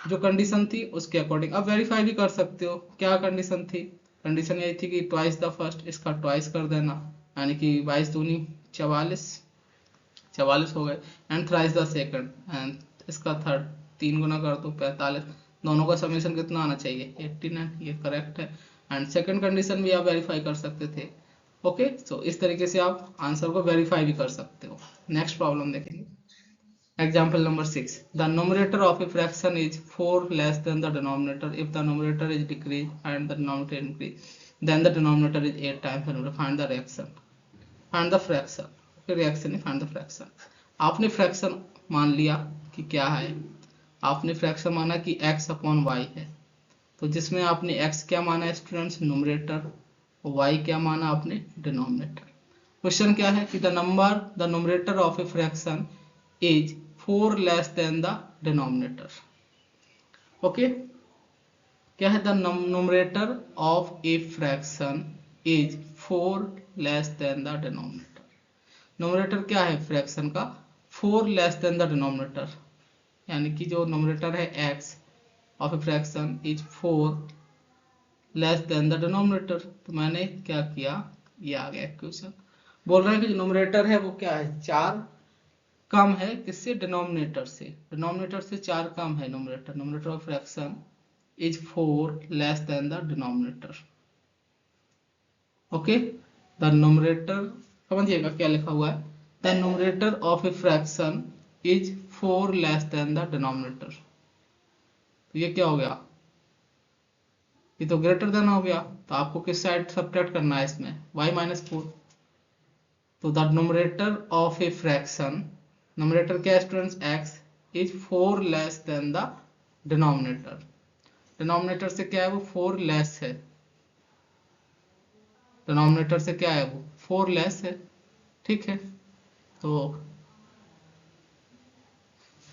जो कंडीशन थी उसके अकॉर्डिंग अब वेरीफाई भी कर सकते हो। क्या कंडीशन थी, कंडीशन यही थी कि ट्वाइस द फर्स्ट, इसका ट्वाइस कर देना, यानी कि 22 दूनी 44, 44 हो गए, and thrice the second, and इसका थर्ड 3 गुना कर दो 45, दोनों का समीशन कितना आना चाहिए 89, ये करेक्ट है। एंड सेकंड कंडीशन भी आप वेरीफाई कर सकते थे। ओके, सो इस तरीके से आप आंसर को वेरीफाई भी कर सकते हो। नेक्स्ट प्रॉब्लम देखेंगे। Example number 6. The numerator of a fraction is 4 less than the denominator. If the numerator is decreased and the denominator increase, then the denominator is 8 times the numerator. Find the reaction. Find the fraction. Okay, reaction नहीं, find the fraction. आपने fraction मान लिया कि क्या है, आपने fraction माना कि x अपॉन वाई है। तो जिसमें आपने x क्या माना है स्टूडेंट्स, न्यूमरेटर, y क्या माना आपने डिनोमिनेटर। क्वेश्चन क्या है कि the numerator of a fraction is 4 less than the denominator. Okay, क्या है, the numerator of a fraction is 4 less than the denominator. Numerator क्या है फ्रैक्शन का, 4 लेस देन द डिनोमिनेटर, यानी कि जो न्यूमरेटर है x of a fraction is 4 less than the denominator. तो मैंने क्या किया, ये आ गया क्वेश्चन। बोल रहे हैं कि जो न्यूमरेटर है वो क्या है 4 कम है किससे, डिनोमिनेटर से। डिनोमिनेटर से 4 कम है numerator. Numerator of fraction is 4 less than the denominator. Okay, the numerator, समझिएगा क्या लिखा हुआ है, the numerator of a fraction is 4 less than the denominator. तो ये क्या हो गया, ये तो ग्रेटर देन हो गया। तो आपको किस साइड सब्ट्रैक्ट करना है इसमें, y माइनस 4। तो the numerator of a fraction, numerator क्या है students x, is 4 less than the denominator. Denominator से क्या है वो 4 लेस है, डिनोमिनेटर से क्या है वो 4 लेस है। ठीक है, तो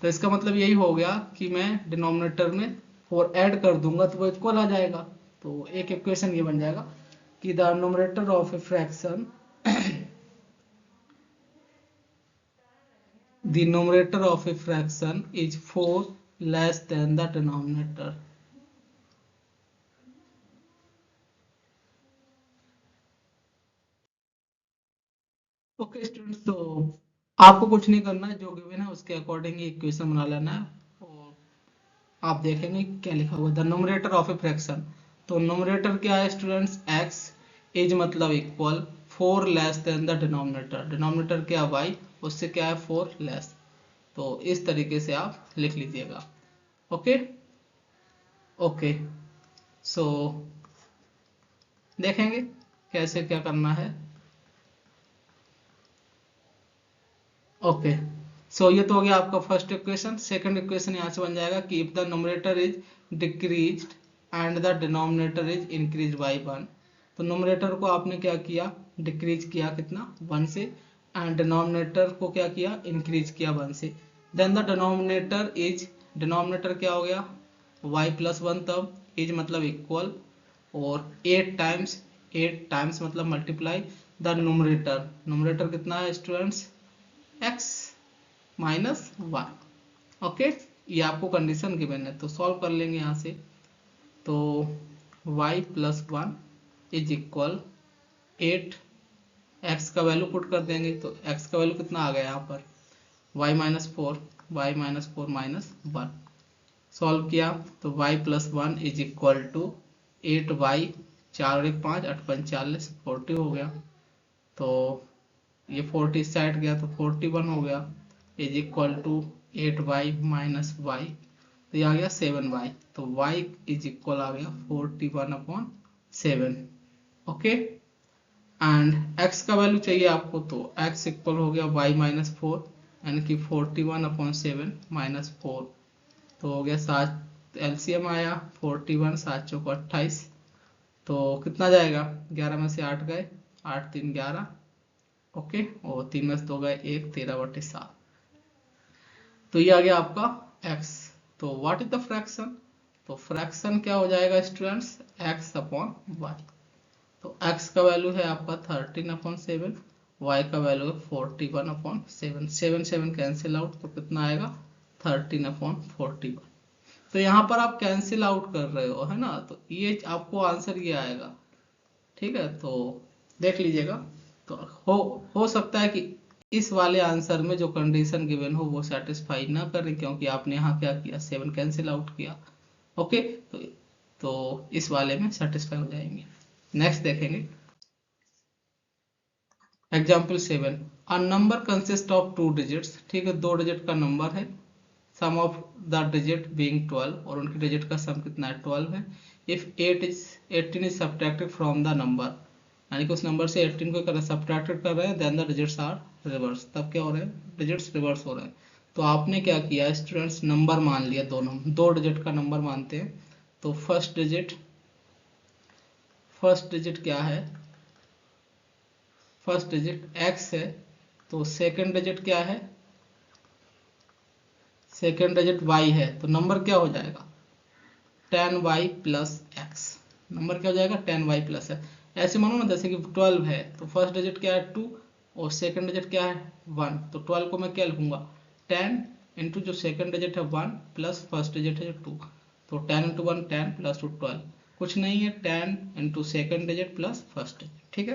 इसका मतलब यही हो गया कि मैं डिनोमिनेटर में 4 ऐड कर दूंगा तो वो इक्वल आ जाएगा। तो एक इक्वेशन ये बन जाएगा कि the numerator of a fraction, the numerator of a fraction is 4 less than the denominator। Okay students, तो आपको कुछ नहीं करना है, जो गिवन है उसके अकॉर्डिंग ही इक्वेशन बना लेना है और आप देखेंगे क्या लिखा हुआ है, the numerator of a fraction. तो न्यूमरेटर क्या है स्टूडेंट्स x, इज मतलब equal 4 less than the denominator. Denominator क्या y, उससे क्या है 4 लेस। तो इस तरीके से आप लिख लीजिएगा। ओके ओके, सो देखेंगे कैसे क्या करना है। ओके, सो ये तो हो गया आपका फर्स्ट इक्वेशन। सेकंड इक्वेशन यहाँ से बन जाएगा कि if the numerator is decreased and the denominator is increase by 1। तो न्यूमरेटर को आपने क्या किया, डिक्रीज किया कितना 1 से, एंड डिनोमिनेटर को क्या किया, इंक्रीज किया 1 से। Then the denominator is, denominator क्या हो गया y प्लस 1, तब इज मतलब इक्वल, और 8 टाइम्स मतलब मल्टीप्लाई द न्यूमरेटर। न्यूमरेटर कितना है स्टूडेंट्स, x माइनस 1। ओके, ये आपको कंडीशन गिवन है तो सॉल्व कर लेंगे यहाँ से। तो y plus 1 is equal 8, x का वैल्यू पुट कर देंगे तो x का वैल्यू कितना आ गया यहाँ पर y minus 4, y minus 4 minus 1। Solve किया तो y plus 1 is equal to 8y, 4 और 1 5, 8 5 40, 40 हो गया। तो ये 40 इस साइड गया तो 41 हो गया, is equal to 8y minus y, तो ये आ गया 7y। तो y इज इक्वल आ गया 41/7। ओके, एंड x का वैल्यू चाहिए आपको, तो x इक्वल हो गया y माइनस 4, यानी कि 41/7 माइनस 4। तो हो गया 7, एलसीएम आया 41, 7 चौको 28, तो कितना जाएगा 11 में से 8 गए, 8 3 11, ओके, और 3 में से 2 गए 1, 13/7। तो ये आ गया आपका x। तो व्हाट इज द फ्रैक्शन? तो फ्रैक्शन क्या हो जाएगा स्टूडेंट्स, x अपॉन y। तो x का वैल्यू है आपका 13/7, y का वैल्यू है 41/7। 7 कैंसिल आउट तो कितना आएगा 13/41। तो यहाँ पर आप कैंसिल आउट कर रहे हो है ना, तो ये आपको आंसर ये आएगा। ठीक है, तो देख लीजिएगा। तो हो सकता है कि इस वाले आंसर में जो कंडीशन गिवन हो वो सेटिस्फाई ना करे, क्योंकि आपने यहाँ क्या किया 7 कैंसिल आउट किया। ओके, तो इस वाले में सेटिस्फाई हो जाएंगे। नेक्स्ट देखेंगे example 7। A number consist of 2 digits. ठीक है, 2 डिजिट का नंबर है। Sum of the digit being 12, और उनकी डिजिट का सम कितना है 12 है। If 18 is subtracted from the number, यानी कि उस नंबर से 18 को कर सब्ट्रैक्टेड कर रहे हैं, then the digits are reverse. तब क्या हो रहा है, डिजिट्स रिवर्स हो रहे हैं। तो आपने क्या किया स्टूडेंट्स, नंबर मान लिया, दोनों 2 डिजिट का नंबर मानते हैं। तो फर्स्ट डिजिट क्या है, फर्स्ट डिजिट x है। तो सेकंड डिजिट क्या है, सेकंड डिजिट y है। तो नंबर क्या हो जाएगा 10y प्लस x। नंबर क्या हो जाएगा 10y प्लस x। ऐसे मानो ना जैसे कि 12 है, तो फर्स्ट डिजिट क्या है 2 और सेकंड डिजिट क्या है 1। तो 12 को मैं क्या लिखूंगा 10 इंटू जो सेकंड डिजिट है 1 प्लस फर्स्ट डिजिट है 2। तो 10 इंटू 1 10 प्लस 2 12, कुछ नहीं है 10 into second digit plus first digit. ठीक है,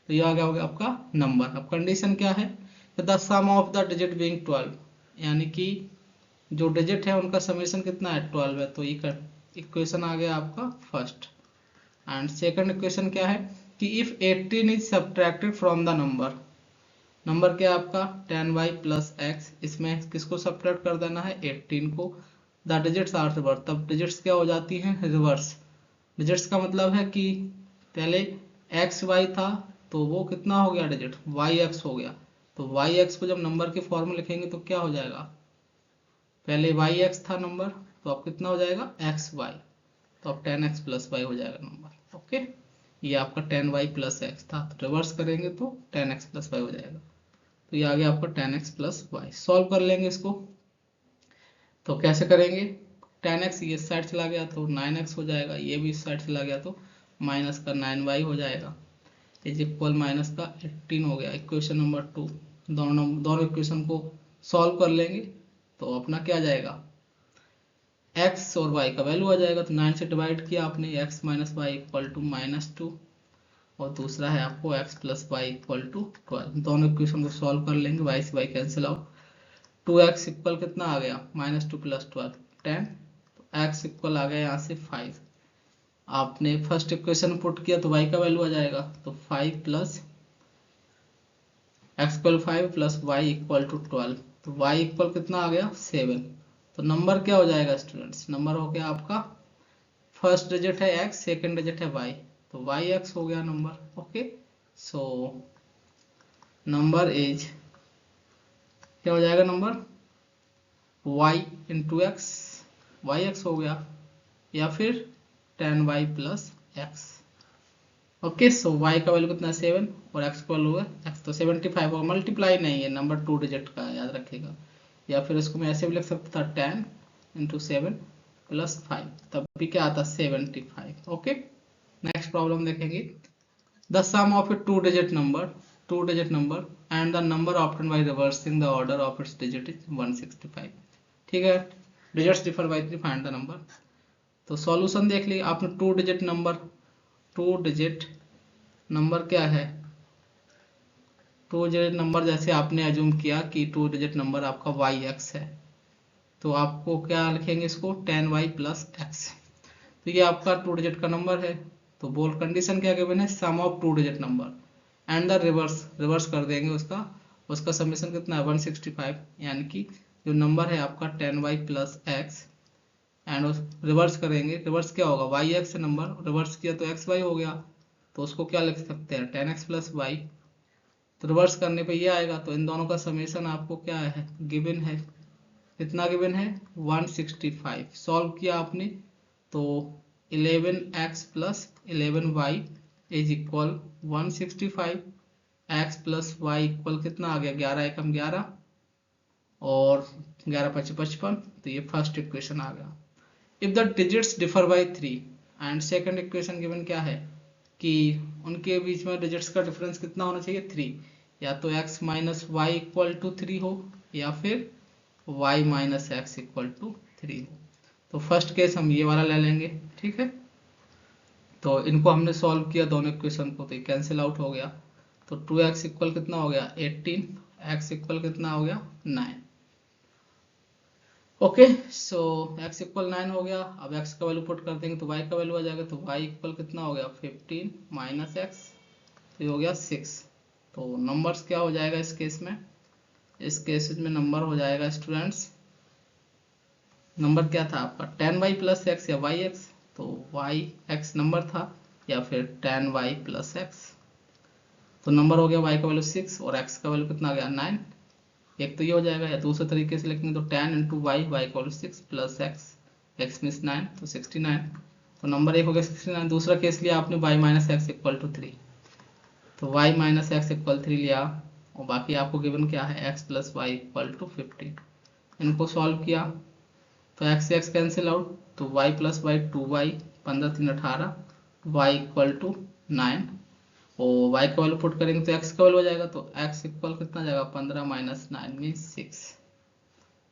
तो ये आ गया होगा आपका नंबर। अब कंडीशन क्या है, the sum of the digit being 12, यानी कि जो डिजिट है उनका समेशन कितना है 12 है। तो ये इक्वेशन आ गया आपका फर्स्ट। एंड सेकंड इक्वेशन क्या है कि if 18 is subtracted from the number, number क्या है आपका 10y प्लस x, इसमें किसको सब्ट्रैक्ट कर देना है 18 को। द डिजिट्स आर रिवर्स, तब डिजिट्स क्या हो जाती हैं रिवर्स। डिजिट्स का मतलब है कि पहले एक्स वाई था, तो वो कितना हो गया डिजिट वाई एक्स हो गया। तो वाई एक्स को जब नंबर के फॉर्म में लिखेंगे तो क्या हो जाएगा, पहले वाई एक्स था नंबर, तो अब कितना हो जाएगा एक्स वाई। तो अब 10x प्लस वाई हो जाएगा नंबर। ओके, ये आपका 10y प्लस एक्स था, तो रिवर्स करेंगे तो 10x प्लस वाई हो जाएगा। तो ये आ गया आपका 10x प्लस वाई। सॉल्व कर लेंगे इसको, तो कैसे करेंगे 10x ये साइड चला गया तो 9x हो जाएगा, ये भी इस साइड चला गया तो माइनस का 9y हो जाएगा, इज इक्वल माइनस का 18 हो गया। इक्वेशन नंबर 2, दोनों इक्वेशन को सॉल्व कर लेंगे तो अपना क्या आ जाएगा x और y का वैल्यू आ जाएगा। तो 9 से डिवाइड किया आपने, x minus y equal to -2, और दूसरा है आपको x plus y equal to 12। दोनों इक्वेशन को सॉल्व कर लेंगे, y से y cancel out. 2x equal कितना आ गया -2 प्लस 12 10। तो x इक्वल आ गया यहाँ से 5। आपने फर्स्ट इक्वेशन पुट किया तो y का वैल्यू आ जाएगा, तो 5 plus x equal 5 plus y equal to 12। तो y इक्वल कितना आ गया 7। तो नंबर क्या हो जाएगा स्टूडेंट्स, नंबर हो गया आपका फर्स्ट डिजिट है x, सेकंड डिजिट है y, तो yx हो गया number. Okay, so number is क्या हो जाएगा number y into x, y x हो गया, या फिर 10y plus x. Okay, so y का वैल्यू कितना 7 और x का वैल्यू है x, तो 75 होगा। मल्टीप्लाई नहीं है, नंबर 2 डिजिट का है, याद रखिएगा। या फिर इसको मैं ऐसे भी लिख सकता था 10 इंटू 7 प्लस 5, तब भी क्या आता 75। ओके, नेक्स्ट प्रॉब्लम देखेंगे। The sum of a two digit number and the number obtained by reversing the order of its digit is 165। ठीक है, digits differ by 3, find the number. तो सॉल्यूशन देख लीजिए आपने, टू डिजिट नंबर क्या है, to digit number जैसे आपने एज्यूम किया कि टू डिजिट नंबर आपका वाई एक्स है, तो आपको क्या लिखेंगे इसको 10y प्लस एक्स। तो ये आपका टू डिजिट का नंबर है। तो बोल कंडीशन क्या गिवन है, sum of two digit number and the reverse कर देंगे उसका, उसका समेशन कितना है 165, यानी कि जो नंबर है आपका 10y plus x, and reverse करेंगे, रिवर्स क्या होगा वाई एक्स नंबर, रिवर्स किया तो एक्स वाई हो गया, तो उसको क्या लिख सकते हैं 10x प्लस वाई। तो रिवर्स करने पे ये आएगा, तो इन दोनों का समेशन आपको क्या है गिवन है, कितना गिवन है 165। सॉल्व किया आपने तो 11x plus 11y is equal 165, x plus y equal कितना आ गया 11 एकम 11 और 11 पच्चीस 55, तो ये फर्स्ट इक्वेशन आ गया। If the digits differ by 3 and second equation given क्या है कि उनके बीच में डिजिट्स का डिफरेंस कितना होना चाहिए 3, या तो x minus y equal to 3 हो या फिर y minus x equal to 3 हो। तो फर्स्ट केस हम ये वाला ले लेंगे, ठीक है। तो इनको हमने सॉल्व किया दोनों इक्वेशन को, तो ये कैंसिल आउट हो गया। तो 2x इक्वल कितना हो गया 18, x इक्वल कितना हो गया 9। ओके, सो x इक्वल 9 हो गया। अब x का वैल्यू पुट कर देंगे तो y का वैल्यू आ जाएगा। तो y इक्वल कितना हो गया 15 माइनस एक्स, तो ये हो गया 6। तो नंबर्स क्या हो जाएगा इस केस में, इस केस में नंबर हो जाएगा स्टूडेंट्स, नंबर क्या था आपका 10y प्लस एक्स या yx, तो yx नंबर था या फिर 10y प्लस एक्स। तो नंबर हो गया y का वैल्यू 6 और x का वैल्यू कितना आ गया 9। एक तो ये हो जाएगा, या दूसरे तरीके से लिखेंगे तो 10 into y, y equal 6 plus x, x means 9, तो 69। तो नंबर एक हो गया 69। दूसरा केस लिया आपने y minus x equal to 3, तो y माइनस एक्स इक्वल 3 लिया और बाकी आपको गिवन क्या है x plus y equal to 15। इनको सॉल्व किया तो x से x कैंसिल आउट, तो y plus y 2y, 15 3 18, y equal to 9 और y का वैल्यू पुट करेंगे तो x का वैल्यू हो जाएगा। तो x इक्वल कितना जाएगा 15 माइनस 9 मीन्स 6।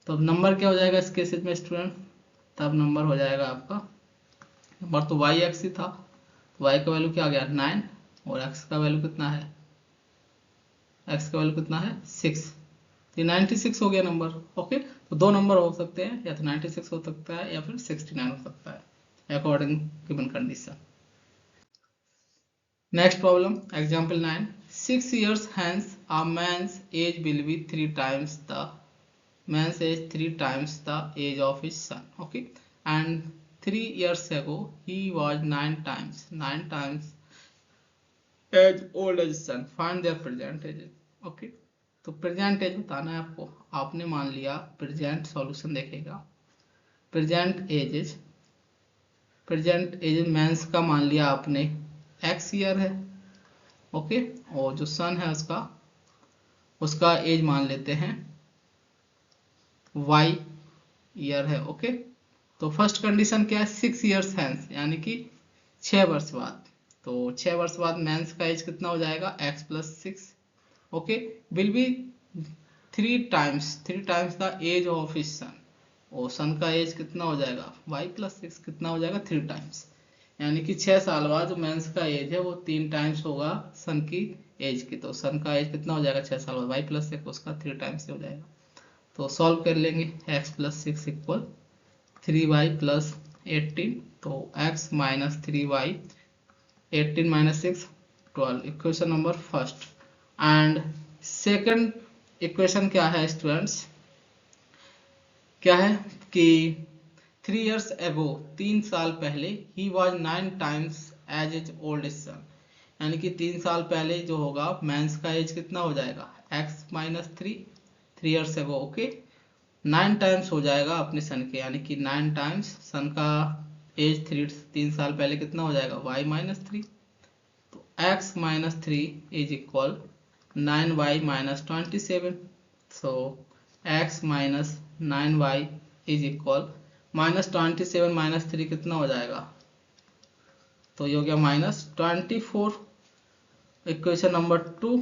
तो अब नंबर क्या हो जाएगा इस केस में स्टूडेंट, तब नंबर हो जाएगा आपका, नंबर तो y x ही था, y का वैल्यू क्या आ गया 9 और x का वैल्यू कितना है, x का वैल्यू कितना है 6, तो 96 हो गया नंबर। ओके, तो दो नंबर हो सकते हैं, या तो 96 हो सकता है या फिर 69 हो सकता है according given condition. Next problem, example 9. 6 years hence, a man's age will be 3 times the age of his son. Okay, and 3 years ago he was 9 times as old as his son. Find their present age. Okay, तो present as बताना है आपको। आपने मान लिया present solution देखेगा, present as mains का मान लिया आपने x ईयर है। ओके, और जो सन है उसका एज मान लेते हैं y ईयर है। ओके, तो फर्स्ट कंडीशन क्या है 6 ईयर्स हैंस, यानी कि 6 वर्ष बाद। तो 6 वर्ष बाद मेंस का एज कितना हो जाएगा x plus 6। Okay, will be 3 times the age of his son, और सन का एज कितना हो जाएगा y प्लस 6 कितना हो जाएगा 3 टाइम्स, यानी कि 6 साल बाद जो मेंस का एज है वो 3 टाइम्स होगा सन की एज की। तो सन का एज कितना हो जाएगा 6 साल बाद, y प्लस 6 उसका 3 टाइम्स हो जाएगा। तो सॉल्व कर लेंगे, x plus 6 equal 3y plus 18, तो x minus 3y, 18 minus 6 12, equation number first. And second equation क्या है स्टूडेंट्स, क्या है कि 3 years ago 3 साल पहले ही was 9 times as as old son, यानी कि 3 साल पहले जो होगा मेंस का एज कितना हो जाएगा x minus 3 years ago। Okay, 9 times हो जाएगा अपने सन के, यानी कि 9 टाइम्स सन का एज 3 साल पहले कितना हो जाएगा y माइनस 3। तो x minus 3 is equal 9y minus 27। So x minus 9y is equal -27 minus 3 कितना हो जाएगा, तो ये हो गया -24, इक्वेशन नंबर 2।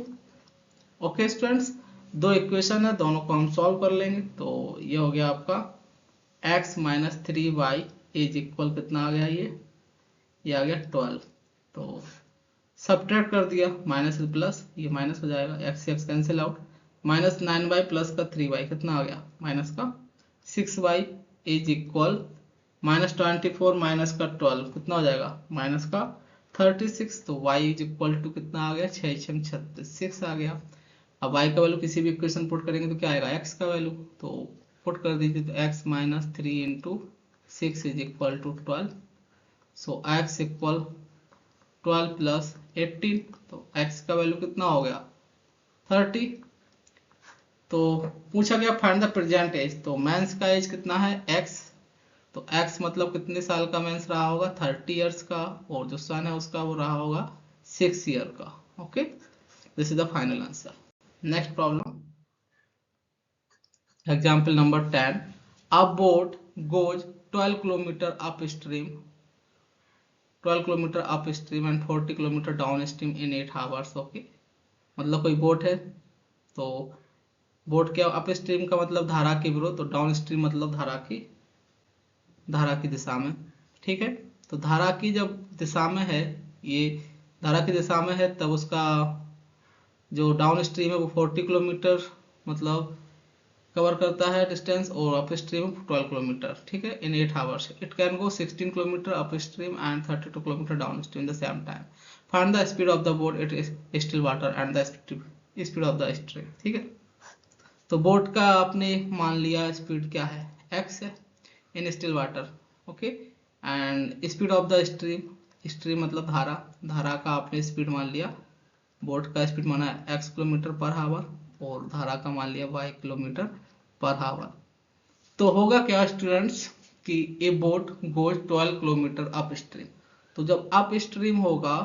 ओके स्टूडेंट्स, दो इक्वेशन है, दोनों को हम सॉल्व कर लेंगे। तो ये हो गया आपका x minus 3y is equal कितना आ गया, ये आ गया 12। तो सब्ट्रैक्ट कर दिया, माइनस प्लस, ये माइनस हो जाएगा, x से x cancel out, minus 9y plus का 3y कितना आ गया माइनस का 6y इज इक्वल -24 माइनस का 12 कितना हो जाएगा माइनस का 36। तो y इज इक्वल टू कितना आ गया 6 36 6 आ गया। अब y का वैल्यू किसी भी इक्वेशन पुट करेंगे तो क्या आएगा x का वैल्यू, तो पुट कर दीजिए, तो x minus 3 into 6 is equal to 12। So x equal 12 plus 18, तो x का वैल्यू कितना हो गया 30। तो पूछा गया फाइंड द प्रेजेंट एज, तो मेंस का एज कितना है x, तो x मतलब कितने साल का मेंस रहा होगा 30 इयर्स का, और जो सन है उसका वो रहा होगा 6 ईयर का। Okay, this is the final answer. Next problem, example number 10। A boat goes 12 kilometer upstream 12 kilometre upstream and 40 kilometre downstream in 8 hours. Okay, मतलब कोई बोट है, तो बोट के अप स्ट्रीम का मतलब धारा के विरुद्ध, तो डाउन स्ट्रीम मतलब धारा की दिशा में। ठीक है, तो धारा की जब दिशा में है, ये धारा की दिशा में है, तब उसका जो डाउन स्ट्रीम है वो 40 किलोमीटर मतलब कवर करता है डिस्टेंस, और अप स्ट्रीम 12 किलोमीटर। ठीक है, इन 8 hours it can go 16 kilometre upstream and 32 kilometre down stream the same time. Find the speed of the boat it is still water and the speed of the stream. ठीक है, तो boat का आपने मान लिया speed क्या है, x है in still water. Okay, and speed of the stream मतलब धारा का आपने स्पीड मान लिया, बोट का स्पीड माना x किलोमीटर पर आवर, और धारा का मान लिया y किलोमीटर पर आवर। तो होगा क्या स्टूडेंट्स कि ए boat goes 12 kilometre up stream. तो जब अप स्ट्रीम होगा,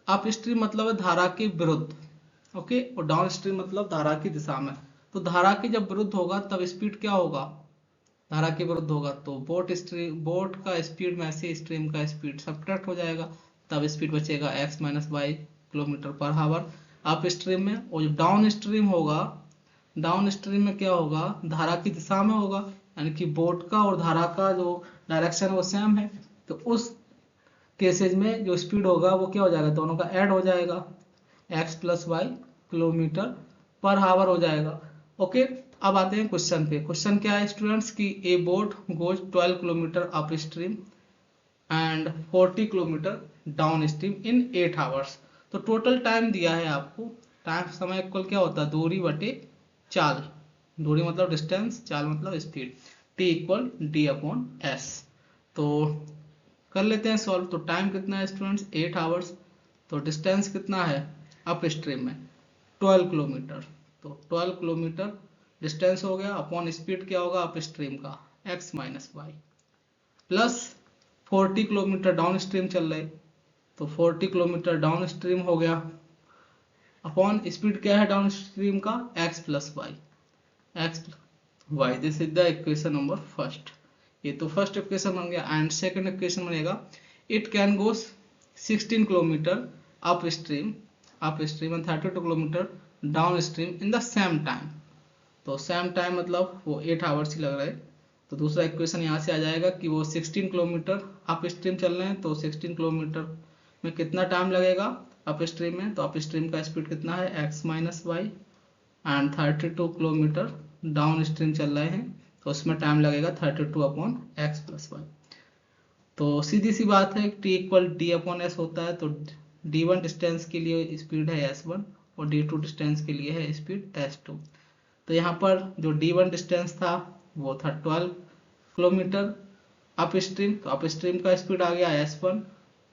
अप स्ट्रीम मतलब है धारा के विरुद्ध, ओके, और डाउन स्ट्रीम मतलब धारा की दिशा में। तो धारा के जब विरुद्ध होगा तब स्पीड क्या होगा, धारा के विरुद्ध होगा, तो बोट का स्पीड में से स्ट्रीम का स्पीड सब्ट्रैक्ट हो जाएगा, तब स्पीड बचेगा x minus y kilometre per hour upstream में। और जो डाउन स्ट्रीम होगा, डाउन स्ट्रीम में क्या होगा, धारा की दिशा में होगा, यानी कि बोट का और धारा का जो डायरेक्शन है वो सेम है, तो उस केसेज में जो स्पीड होगा वो क्या हो जाएगा, दोनों का ऐड हो जाएगा, x plus y kilometre per hour हो जाएगा। ओके, अब आते हैं क्वेश्चन पे। क्वेश्चन क्या है स्टूडेंट्स कि ए boat goes 12 kilometre upstream and 40 kilometre downstream in 8 hours. तो टोटल टाइम दिया है आपको, टाइम समय इक्वल क्या होता है, दूरी बटे चाल, दूरी मतलब डिस्टेंस, चाल मतलब speed, t equal D upon S. तो कर लेते हैं सॉल्व। तो टाइम कितना है स्टूडेंट्स 8 आवर्स, तो डिस्टेंस कितना है अप स्ट्रीम में 12 किलोमीटर, तो 12 किलोमीटर डिस्टेंस हो गया, अपॉन स्पीड क्या होगा अप स्ट्रीम का x minus y, plus 40 kilometre downstream चल रहे, तो 40 किलोमीटर डाउन स्ट्रीम हो गया, अपॉन स्पीड क्या है डाउन स्ट्रीम का x plus y, x y. This is the equation number first. ये तो फर्स्ट इक्वेशन बन गया, एंड सेकंड इक्वेशन बनेगा it can go 16 kilometre upstream and 32 kilometre downstream in the same time. तो same time मतलब वो 8 hours ही लग रहे, तो दूसरा इक्वेशन यहाँ से आ जाएगा कि वो 16 किलोमीटर अप स्ट्रीम चल रहे हैं, तो 16 किलोमीटर में कितना टाइम लगेगा अप स्ट्रीम में, तो अप स्ट्रीम का स्पीड कितना है x minus y, and 32 kilometre downstream चल रहे हैं, तो उसमें टाइम लगेगा 32 अपॉन एक्स प्लस वाई। तो सीधी सी बात है, t equal D upon S होता है, तो d1 डिस्टेंस के लिए स्पीड है s1 और d2 डिस्टेंस के लिए है स्पीड s2। तो यहाँ पर जो d1 डिस्टेंस था वो था 12 किलोमीटर अप स्ट्रीम, तो अप स्ट्रीम का स्पीड आ गया s1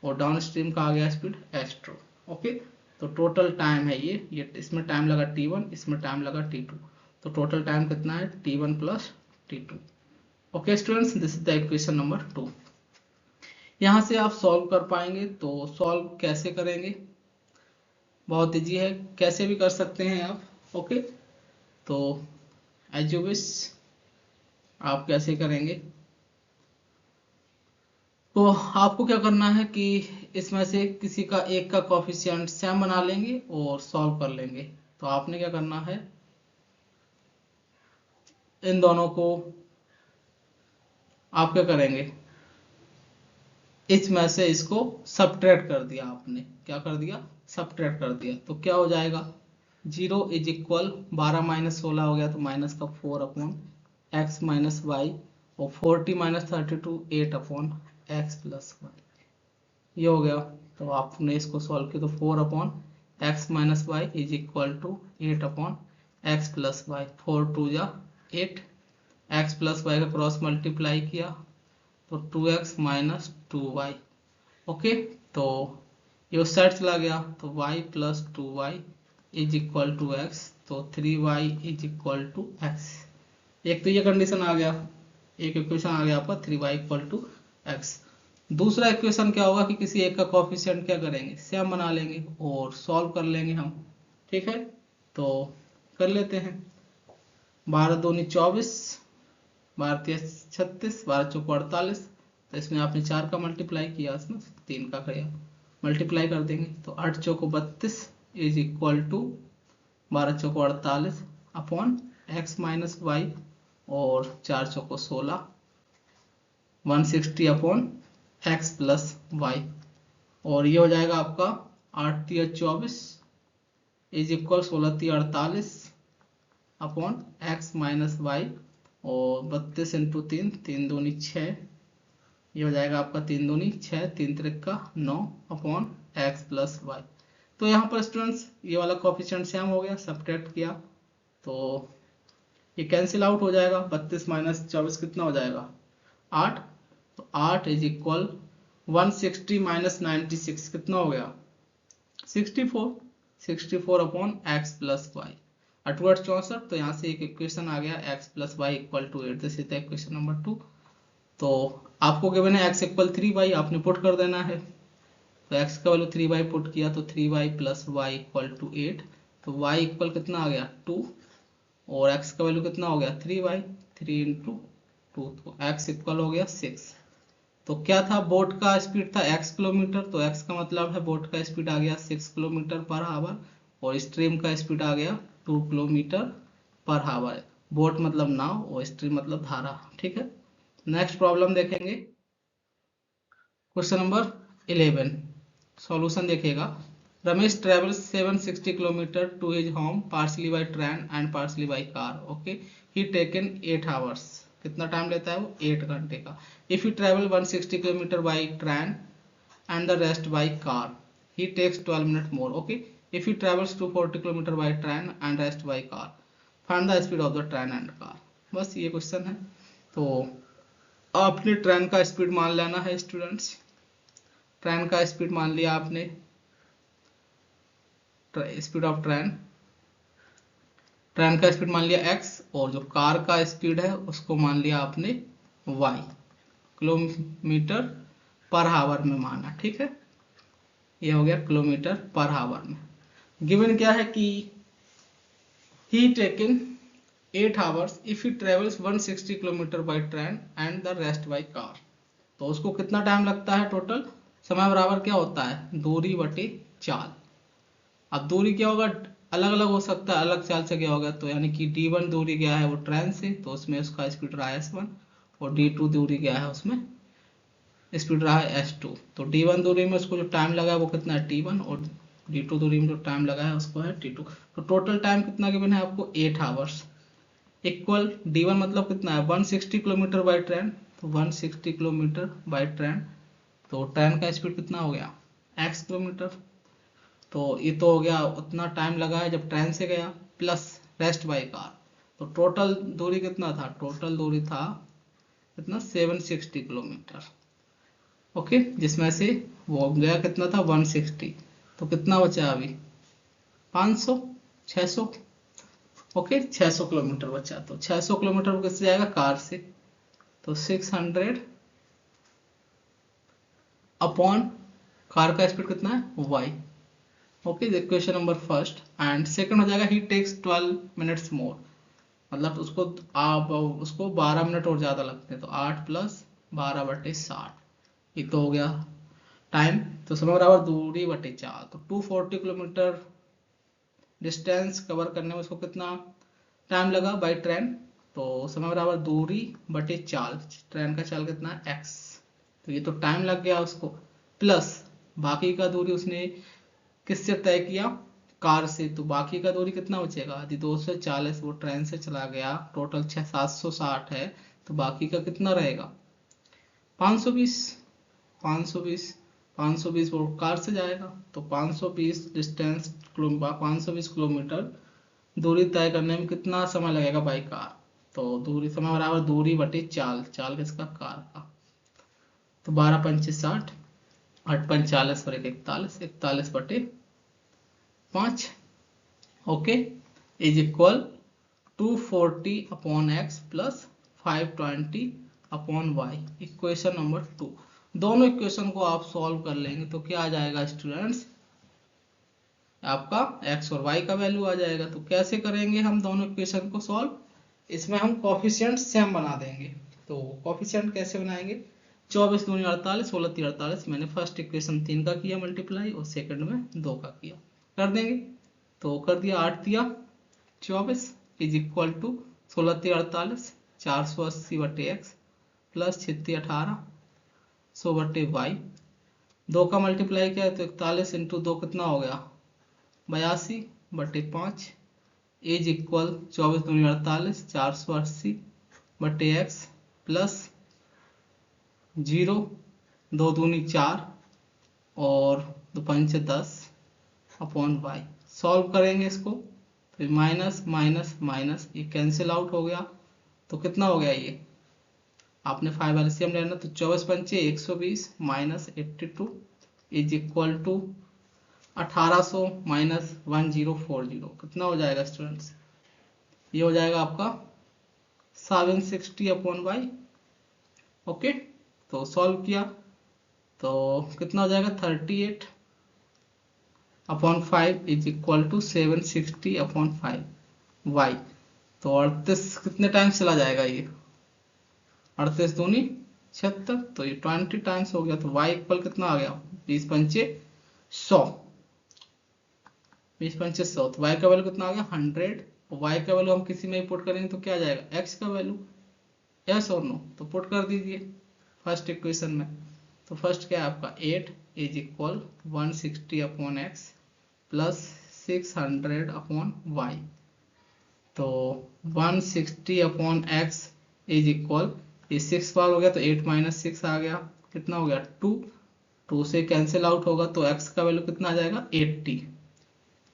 और डाउन स्ट्रीम का आ गया स्पीड s2। ओके, तो टोटल टाइम है ये इसमें टाइम लगा t1, इसमें टाइम लगा t2, तो टोटल टाइम कितना है t1 plus t2। Okay students, this is the equation number 2। यहाँ से आप सॉल्व कर पाएंगे, तो सॉल्व कैसे करेंगे, बहुत इजी है, कैसे भी कर सकते हैं आप। ओके, तो एज यू विश आप कैसे करेंगे, तो आपको क्या करना है कि इसमें से किसी का एक का कोफिशिएंट सेम बना लेंगे और सॉल्व कर लेंगे। तो आपने क्या करना है, इन दोनों को आप क्या करेंगे, इसमें से इसको सब्ट्रैक्ट कर दिया, आपने क्या कर दिया, सब्ट्रैक्ट कर दिया, तो क्या हो जाएगा 0 इज इक्वल 12 माइनस 16 हो गया, तो माइनस का 4 अपॉन एक्स माइनस वाई, और 40 minus 32 8 upon x plus y, ये हो गया। तो आपने इसको सॉल्व किया, तो 4 upon x minus y is equal to 8 upon x plus y, 4 2 जा 8, एक्स प्लस वाई का क्रॉस मल्टीप्लाई किया तो 2x माइनस 2y। ओके, तो ये साइड चला गया, तो y plus 2y is equal to x, तो 3y is equal to x। एक तो ये कंडीशन आ गया, एक इक्वेशन आ गया आपका 3y इक्वल टू x। दूसरा इक्वेशन क्या होगा कि किसी एक का कोफिशिएंट क्या करेंगे, सेम बना लेंगे और सॉल्व कर लेंगे हम। ठीक है, तो कर लेते हैं। 12 दूनी 24 12 3 36, 12 चौको 48, तो इसमें आपने 4 का मल्टीप्लाई किया, इसमें 3 का किया, मल्टीप्लाई कर देंगे तो 8 चौको 32 इज इक्वल टू 12 चौको 48 अपॉन एक्स माइनस वाई, और 4 चौको 16, 160 अपॉन एक्स प्लस वाई, और ये हो जाएगा आपका 8 3 24 is equal 16 3 48 upon x minus y, और 32 इंटू 3, 3 दूनी 6, ये हो जाएगा आपका 3 दूनी 6, 3 त्रिका 9 अपॉन एक्स प्लस वाई। तो यहाँ पर स्टूडेंट्स ये वाला कोफिशिएंट सेम हो गया, सब्ट्रैक्ट किया तो ये कैंसिल आउट हो जाएगा, 32 माइनस 24 कितना हो जाएगा 8, तो 8 इज इक्वल 160 माइनस 96 कितना हो गया 64, 64 अपॉन एक्स प्लस वाई, 8 64, तो यहाँ से एक इक्वेशन आ गया x plus y equal to 8, this is the equation number 2। तो आपको गिवन है x इक्वल 3y, आपने पुट कर देना है, तो x का वैल्यू 3y पुट किया तो 3y plus y equal to 8, तो y इक्वल कितना आ गया 2, और x का वैल्यू कितना हो गया 3y, 3 इंटू 2, तो x इक्वल हो गया 6। तो क्या था, बोट का स्पीड था x किलोमीटर, तो x का मतलब है बोट का स्पीड आ गया 6 किलोमीटर पर आवर, और स्ट्रीम का स्पीड आ गया 2 किलोमीटर पर आवर। बोट मतलब नाव और स्ट्रीम मतलब धारा, ठीक है। नेक्स्ट प्रॉब्लम देखेंगे, क्वेश्चन नंबर 11, सॉल्यूशन देखिएगा। Ramesh travels 760 kilometre to his home partly by train and partly by car, okay, he taken 8 hours, कितना टाइम लेता है वो 8 घंटे का। If you travel 160 kilometre by train and the rest by car, he takes 12 minute more, okay. If you travels 240 kilometre by train and rest by car, find the speed of the train and car. बस ये question है। तो आपने train का speed मान लेना है students, train का स्पीड मान लिया आपने, स्पीड ऑफ ट्रेन, ट्रेन का स्पीड मान लिया x, और जो कार का स्पीड है उसको मान लिया आपने y, किलोमीटर पर आवर में माना, ठीक है। ये हो गया किलोमीटर पर आवर में। गिवन क्या है कि he taken 8 hours if he travels 160 kilometre by train and the rest by car, तो उसको कितना टाइम लगता है टोटल, समय बराबर क्या होता है दूरी बटे चाल। अब दूरी क्या होगा, अलग अलग हो सकता है, अलग चाल से क्या होगा, तो यानी कि d1 दूरी गया है वो ट्रेन से, तो उसमें उसका स्पीड रहा है s1, और d2 दूरी गया है उसमें स्पीड रहा है s2, तो d1 दूरी में उसको जो टाइम लगा है वो कितना है t1, और d2 दूरी में जो टाइम लगा है उसको है t2, तो टोटल टाइम कितना गिवन है आपको 8 आवर्स, इक्वल d1 मतलब कितना है 160 किलोमीटर बाय ट्रेन, तो 160 किलोमीटर बाय ट्रेन, तो ट्रेन का स्पीड कितना हो गया x किलोमीटर, तो ये तो हो गया उतना टाइम लगा है जब ट्रेन से गया, प्लस रेस्ट बाय कार, तो टोटल दूरी कितना था, टोटल दूरी था कितना 760 किलोमीटर, ओके, जिसमें से वो गया कितना था 160, तो कितना बचा अभी 500 600, ओके 600 किलोमीटर बचा, तो 600 किलोमीटर किससे जाएगा कार से, तो 600 अपॉन कार का स्पीड कितना है y, okay, equation number first. And second हो जाएगा ही टेक्स 12 मिनट्स मोर, मतलब उसको आप उसको 12 मिनट और ज्यादा लगते हैं, तो 8 प्लस 12 बटे 60, ये तो हो गया टाइम, तो समय बराबर दूरी बटे चाल, तो 240 किलोमीटर डिस्टेंस कवर करने में उसको कितना टाइम लगा बाय ट्रेन, तो समय बराबर दूरी बटे चाल, ट्रेन का चाल कितना है x, तो ये तो टाइम लग गया उसको, प्लस बाकी का दूरी उसने किससे तय किया कार से, तो बाकी का दूरी कितना बचेगा, यदि 240 वो ट्रेन से चला गया, टोटल 760 है, तो बाकी का कितना रहेगा 520, 520 520 वो कार से जाएगा, तो 520 डिस्टेंस 520 किलोमीटर दूरी तय करने में कितना समय लगेगा बाई कार, तो दूरी समय बराबर दूरी बटे चाल, चाल किसका कार का, तो 12 पंचे 60, 8 पंच 40 और 41, 41 बटे 5, okay, is equal 240 upon x plus 520 upon y, equation number 2। दोनों इक्वेशन को आप सॉल्व कर लेंगे तो क्या आ जाएगा स्टूडेंट्स, आपका x और y का वैल्यू आ जाएगा। तो कैसे करेंगे हम दोनों इक्वेशन को सॉल्व, इसमें हम कोफिशिएंट सेम बना देंगे। तो कोफिशिएंट कैसे बनाएंगे, 24 दूनी 48, 16 3 48। मैंने फर्स्ट इक्वेशन 3 का किया मल्टीप्लाई और सेकंड में 2 का किया, कर देंगे। तो कर दिया, 8 दिया 24 इज इक्वल टू 16 3 48, 480 बटे एक्स प्लस 6 18 100 बटे वाई। 2 का मल्टीप्लाई किया तो 41 इंटू 2 कितना हो गया, 82 बटे 5 इज इक्वल 24 दूनी 48, 480 बटे एक्स प्लस 0, 2 दूनी 4 और 2 पंचे 10 अपॉन वाई। सॉल्व करेंगे इसको तो माइनस माइनस माइनस ये कैंसिल आउट हो गया। तो कितना हो गया, ये आपने 5 एलसीएम लेना, तो 24 पंचे 120 minus 82 is equal to 1800 minus 1040। कितना हो जाएगा स्टूडेंट्स, ये हो जाएगा आपका 760 अपॉन वाई। ओके, तो सॉल्व किया तो कितना हो जाएगा, 38 upon 5 is equal to 760 upon 5 y. तो 38 कितने टाइम्स चला जाएगा, ये 38 दूनी 76, तो ये 20 टाइम्स हो गया। तो वाई इक्वल कितना आ गया, 20 पंचे 100, 20 पंचे 100। तो वाई का वैल्यू कितना आ गया, 100। और वाई का वैल्यू हम किसी में ही पुट करेंगे तो क्या आ जाएगा, एक्स का वैल्यू, यस और नो। तो पुट कर दीजिए फर्स्ट इक्वेशन में। तो फर्स्ट क्या है आपका, 8 is equal 160 upon x plus 600 upon y. तो 160 अपॉन एक्स इज इक्वल, ये 6 बार हो गया तो 8 माइनस 6 आ गया, कितना हो गया 2, 2 से कैंसिल आउट होगा तो एक्स का वैल्यू कितना आ जाएगा 80।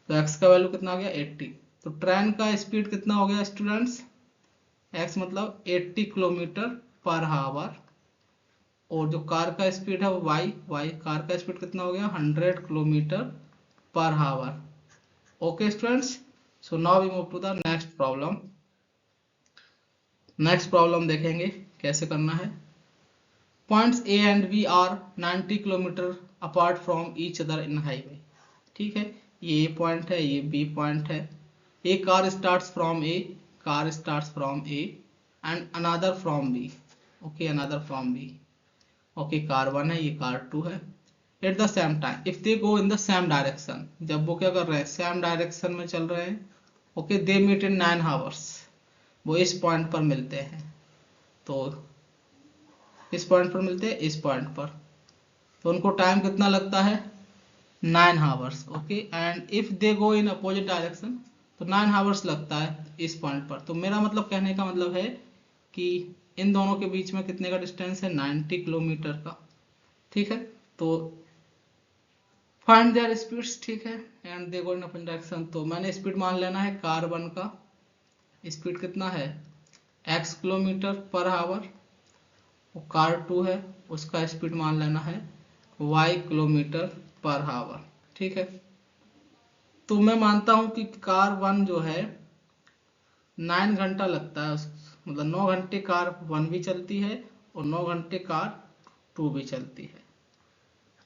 तो एक्स का वैल्यू कितना आ गया 80। तो ट्रेन का स्पीड कितना हो गया स्टूडेंट्स, एक्स मतलब 80 किलोमीटर पर आवर, और जो कार का स्पीड है वो वाई, कार का स्पीड कितना हो गया 100 kilometre per hour. Okay students, so now we move to the next problem. Next problem देखेंगे कैसे करना है। पॉइंट्स ए एंड बी are 90 kilometre apart from each other in highway. ठीक है, ये ए पॉइंट है, ये बी पॉइंट है। A car starts from A, car starts from A and another from B. Okay, another from B. Okay, car 1 है, ये car 2 है। At the same time if they go in the same direction, जब वो क्या कर रहे हैं, same direction में चल रहे हैं। Okay, they meet in 9 hours, वो इस पॉइंट पर मिलते हैं। तो इस पॉइंट पर मिलते हैं, इस पॉइंट पर, तो उनको टाइम कितना लगता है 9 hours. Okay, and if they go in opposite direction तो 9 आवर्स लगता है इस पॉइंट पर। तो मेरा मतलब कहने का मतलब है कि इन दोनों के बीच में कितने का डिस्टेंस है, 90 किलोमीटर का। ठीक है, तो फाइंड देयर स्पीड्स। ठीक है, and they go in opposite direction. तो मैंने स्पीड मान लेना है कार 1 का स्पीड कितना है x किलोमीटर पर आवर, और कार 2 है उसका स्पीड मान लेना है y किलोमीटर पर आवर। ठीक है, तो मैं मानता हूं कि कार 1 जो है 9 घंटा लगता है, मतलब 9 घंटे कार 1 भी चलती है और 9 घंटे कार 2 भी चलती है,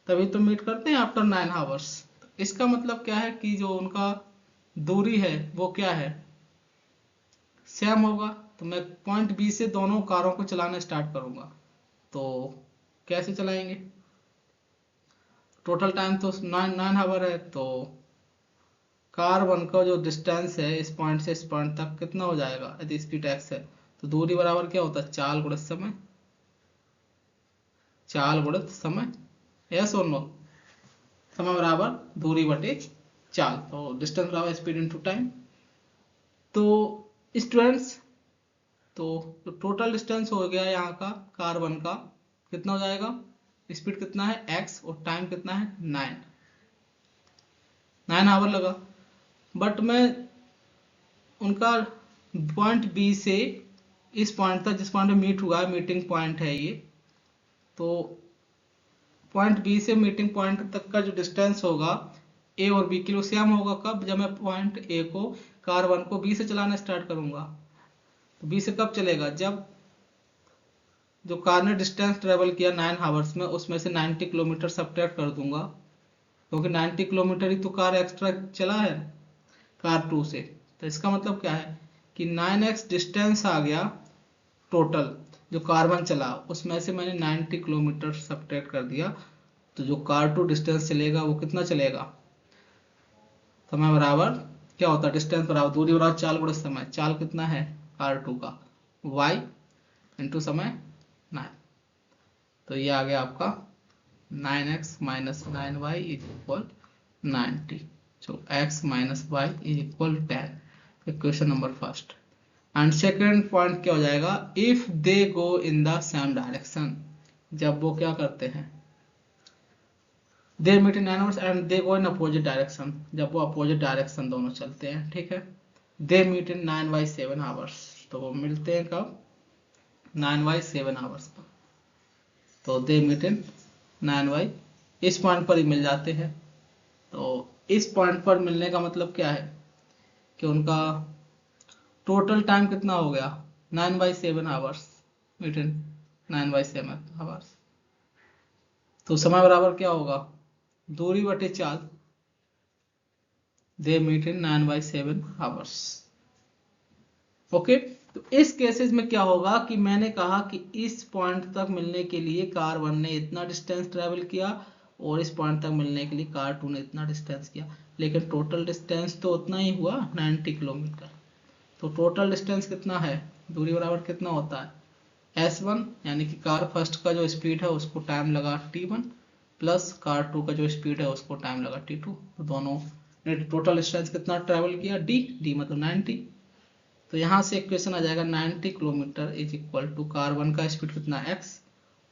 तभी तो मीट करते हैं आफ्टर 9 आवर्स। इसका मतलब क्या है कि जो उनका दूरी है वो क्या है, सेम होगा। तो मैं पॉइंट बी से दोनों कारों को चलाना स्टार्ट करूंगा। तो कैसे चलाएंगे, टोटल टाइम तो 9 आवर है, तो कार 1 का जो डिस्टेंस है इस पॉइंट से इस पॉइंट तक कितना हो जाएगा, यदि स्पीड एक्स है तो दूरी बराबर क्या होता है, चाल गुणित समय, चाल गुणित समय, यस और नो। समय बराबर दूरी बटे चाल, तो डिस्टेंस बराबर स्पीड इनटू टाइम। तो स्टूडेंट्स, तो टोटल डिस्टेंस हो गया यहाँ का कार 1 का कितना हो जाएगा, स्पीड कितना है x और टाइम कितना है 9 आवर लगा। बट मैं उनका पॉइंट बी से इस पॉइंट तक, जिस पॉइंट में मीट हुआ है, मीटिंग पॉइंट है ये, तो पॉइंट बी से मीटिंग पॉइंट तक का जो डिस्टेंस होगा ए और बी के लिए सेम होगा। कब, जब मैं पॉइंट ए को कार 1 को बी से चलाना स्टार्ट करूंगा। तो बी से कब चलेगा, जब जो कार ने डिस्टेंस ट्रेवल किया 9 आवर्स में उसमें से 90 किलोमीटर सब्ट्रैक्ट कर दूंगा, क्योंकि 90 किलोमीटर ही तो कार एक्स्ट्रा चला है कार 2 से। तो इसका मतलब क्या है कि 9x डिस्टेंस आ गया टोटल जो कार्बन चला, उसमें से मैंने 90 किलोमीटर सब्ट्रैक्ट कर दिया, तो जो कार टू डिस्टेंस चलेगा वो कितना चलेगा, समय बराबर क्या होता है, डिस्टेंस बराबर दूरी बराबर चाल गुणा समय। चाल कितना है कार टू का, y इंटू समय 9। तो ये आ गया आपका 9x minus 9y is equal 90। So x minus y is equal 10। Equation number first. And second point क्या हो जाएगा, if they go in the same direction, जब वो क्या करते हैं, they meet in inverse and they go in opposite direction, जब वो अपोजिट डायरेक्शन दोनों चलते हैं, ठीक है। दे मीट इन 9/7 आवर्स, तो वो मिलते हैं कब, 9/7 आवर्स पर। तो दे मीट इन 9 इस पॉइंट पर ही मिल जाते हैं। तो इस पॉइंट पर मिलने का मतलब क्या है कि उनका टोटल टाइम कितना हो गया, 9/7 आवर्स, मीट इन 9/7 आवर्स। तो समय बराबर क्या होगा, दूरी बटे चाल, they meet in 9/7 hours. Okay, तो इस केसेस में क्या होगा कि मैंने कहा कि इस पॉइंट तक मिलने के लिए कार 1 ने इतना डिस्टेंस ट्रेवल किया और इस पॉइंट तक मिलने के लिए कार 2 ने इतना डिस्टेंस किया, लेकिन टोटल डिस्टेंस तो उतना ही हुआ 90 किलोमीटर। तो टोटल डिस्टेंस कितना है, दूरी बराबर कितना होता है, S1 यानी कि कार फर्स्ट का जो स्पीड है उसको टाइम लगा T1 प्लस कार 2 का जो स्पीड है उसको टाइम लगा T2। तो दोनों ने टोटल डिस्टेंस कितना ट्रेवल किया, D मतलब 90। तो यहाँ से इक्वेशन आ जाएगा 90 kilometre is equal to car 1 का स्पीड कितना x,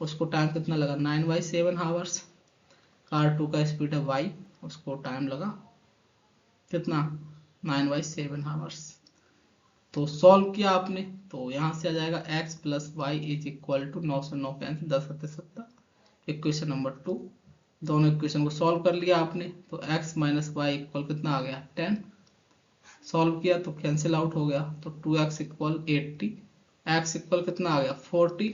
उसको टाइम कितना लगा 9/7 आवर्स, कार 2 का स्पीड है y, उसको टाइम लगा कितना 9/7 आवर्स। तो सॉल्व किया आपने, तो यहाँ से आ जाएगा x plus y is equal to 9 से 9 कैंसिल, 10 सत्ते 70। इक्वेशन नंबर 2, दोनों इक्वेशन को सॉल्व कर लिया आपने, तो x माइनस वाई इक्वल कितना आ गया 10। सॉल्व किया तो कैंसिल आउट हो गया, तो 2x इक्वल 80, x इक्वल कितना आ गया 40,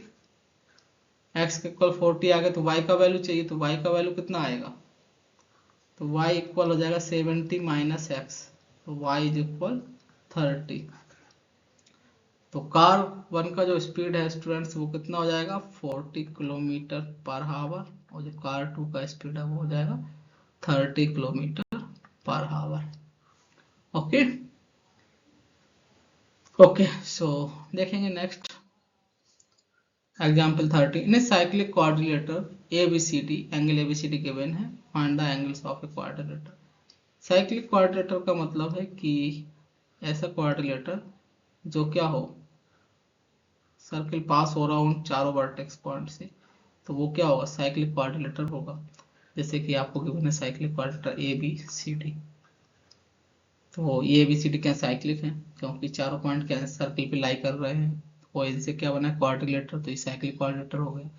x इक्वल 40 आ गया, तो y का वैल्यू चाहिए, तो y का वैल्यू कितना आएगा, तो y इक्वल हो जाएगा 70 माइनस x, तो y इज इक्वल 30। तो कार 1 का जो स्पीड है स्टूडेंट्स वो कितना हो जाएगा 40 किलोमीटर पर आवर, और जो कार 2 का स्पीड है वो हो जाएगा 30 kilometre per hour. Okay okay, so देखेंगे next example 30। In cyclic quadrilateral ABCD, angle ABCD given है, find the angles of a quadrilateral. Cyclic quadrilateral का मतलब है कि ऐसा क्वाड्रिलेटर जो क्या हो, सर्किल पास हो रहा हो उन चारों वर्टेक्स पॉइंट से, तो वो क्या होगा, साइक्लिक क्वाड्रिलेटर होगा। जैसे कि आपको गिवन है साइक्लिक क्वाड्रिलेटर ABCD, तो ये ABCD क्या साइक्लिक है, क्योंकि चारों पॉइंट क्या सर्किल पे लाई कर रहे हैं, और इनसे क्या बना क्वाड्रिलेटर, तो ये साइक्लिक क्वाड्रिलेटर हो गया।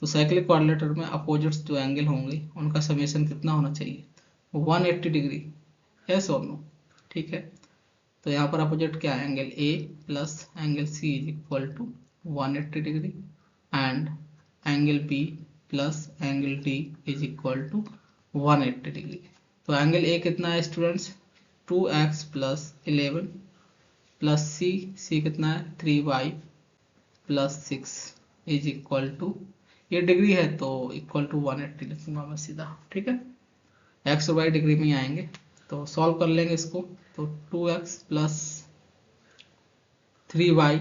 तो साइक्लिक क्वाड्रिलेटर में अपोजिट्स जो एंगल होंगे उनका समेशन कितना होना चाहिए, 180 डिग्री, यस और नो, ठीक है। तो यहाँ पर अपोजिट क्या है, angle A plus angle C is equal to 180 degree, and angle B plus angle D is equal to 180 degree. तो एंगल A कितना है students, 2x plus 11 plus C कितना है 3y plus 6 is equal to, ये degree है तो equal to 180 लिखूंगा मैं सीधा, ठीक है, x और y डिग्री में ही आएंगे। तो सॉल्व कर लेंगे इसको, तो 2x plus 3y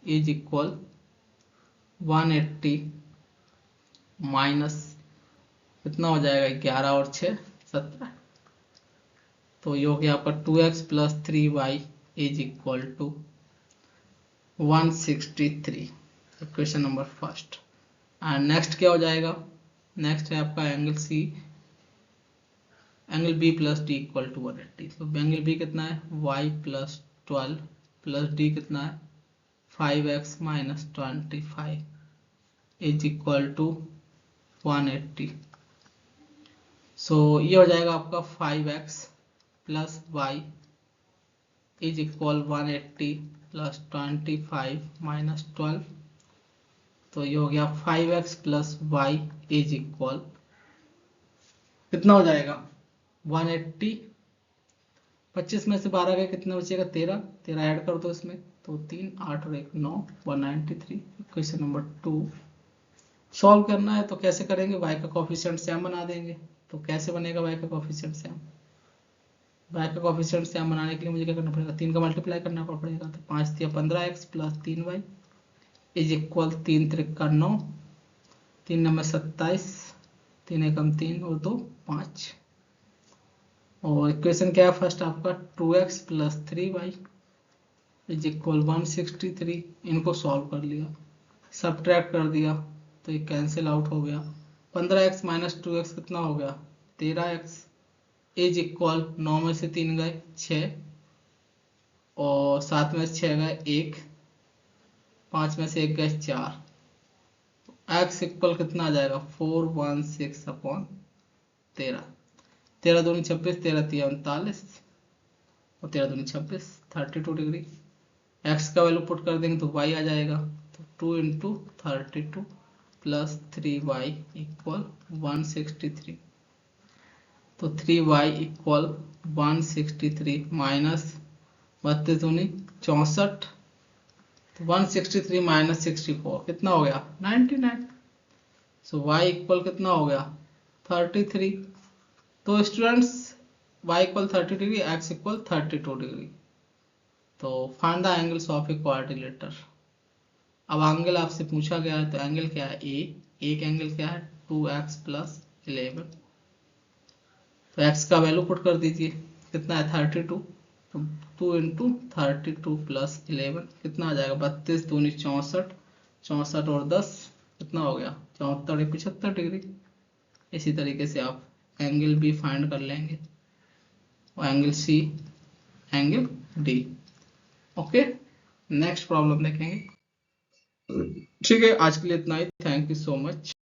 is equal 180 minus कितना हो जाएगा 11 और 6 17, तो ये हो गया आपका 2x plus 3y is equal to 163। Equation number first. And next क्या हो जाएगा, नेक्स्ट है आपका angle C, angle B plus D equal to 180। तो एंगल B कितना है y प्लस 12 प्लस D कितना है 5x minus 25 is equal to 180। So ये हो जाएगा आपका 5x plus y is equal 180 plus 25 minus 12, तो ये हो गया 5x plus y is equal कितना हो जाएगा 180 25 में से 12 गए, कितना बचेगा? 13। 13 ऐड कर दो इसमें, तो 3 8 और 1 9, 193। क्वेश्चन नंबर 2 सॉल्व करना है। तो कैसे करेंगे? y का कोफिशिएंट सैम बना देंगे। तो कैसे बनेगा y का कोफिशिएंट सैम? y का कोफिशिएंट सैम बनाने के लिए मुझे क्या करना पड़ेगा? 3 का मल्टीप्लाई करना पड़ेगा। तो 5 दिया 15x plus 3y is equal 3 त्रिक 9, 3 नंबर 27, 3 एकम 3 और 2 5। और इक्वेशन क्या है फर्स्ट आपका? 2x plus 3y is equal 163। इनको सॉल्व कर लिया, सब्ट्रैक्ट कर दिया, तो ये कैंसिल आउट हो गया। 15x माइनस 2x कितना हो गया? 13x इज इक्वल 9 में से 3 गए 6 और 7 में से 6 गए 1, 5 में से 1 गए 4। x इक्वल कितना आ जाएगा? 416 अपॉन 13। 13 दूनी 26, 13 तिया 39 और 13 दूनी 26, 32 डिग्री। x का वैल्यू पुट कर देंगे तो y आ जाएगा। तो 2 इंटू 32 प्लस 3y इक्वल 163। तो 3y इक्वल 163 माइनस 32 दूनी 64, तो 163 माइनस 64 कितना हो गया? 99। सो y इक्वल कितना हो गया? 33। तो students y equal 30 degree, x equal 32 degree. तो find the angles of a quadrilateral. अब एंगल आपसे पूछा गया है, तो एंगल क्या है? एक एंगल क्या है? 2x plus 11। तो x का वैल्यू पुट कर दीजिए, कितना है? 32। तो 2 इंटू 32 प्लस 11 कितना आ जाएगा? 32 दूनी 64, 64 और 10 कितना हो गया? 74 75 डिग्री। इसी तरीके से आप एंगल भी फाइंड कर लेंगे, और angle C, angle D. Okay, next problem देखेंगे। ठीक है, आज के लिए इतना ही। Thank you so much.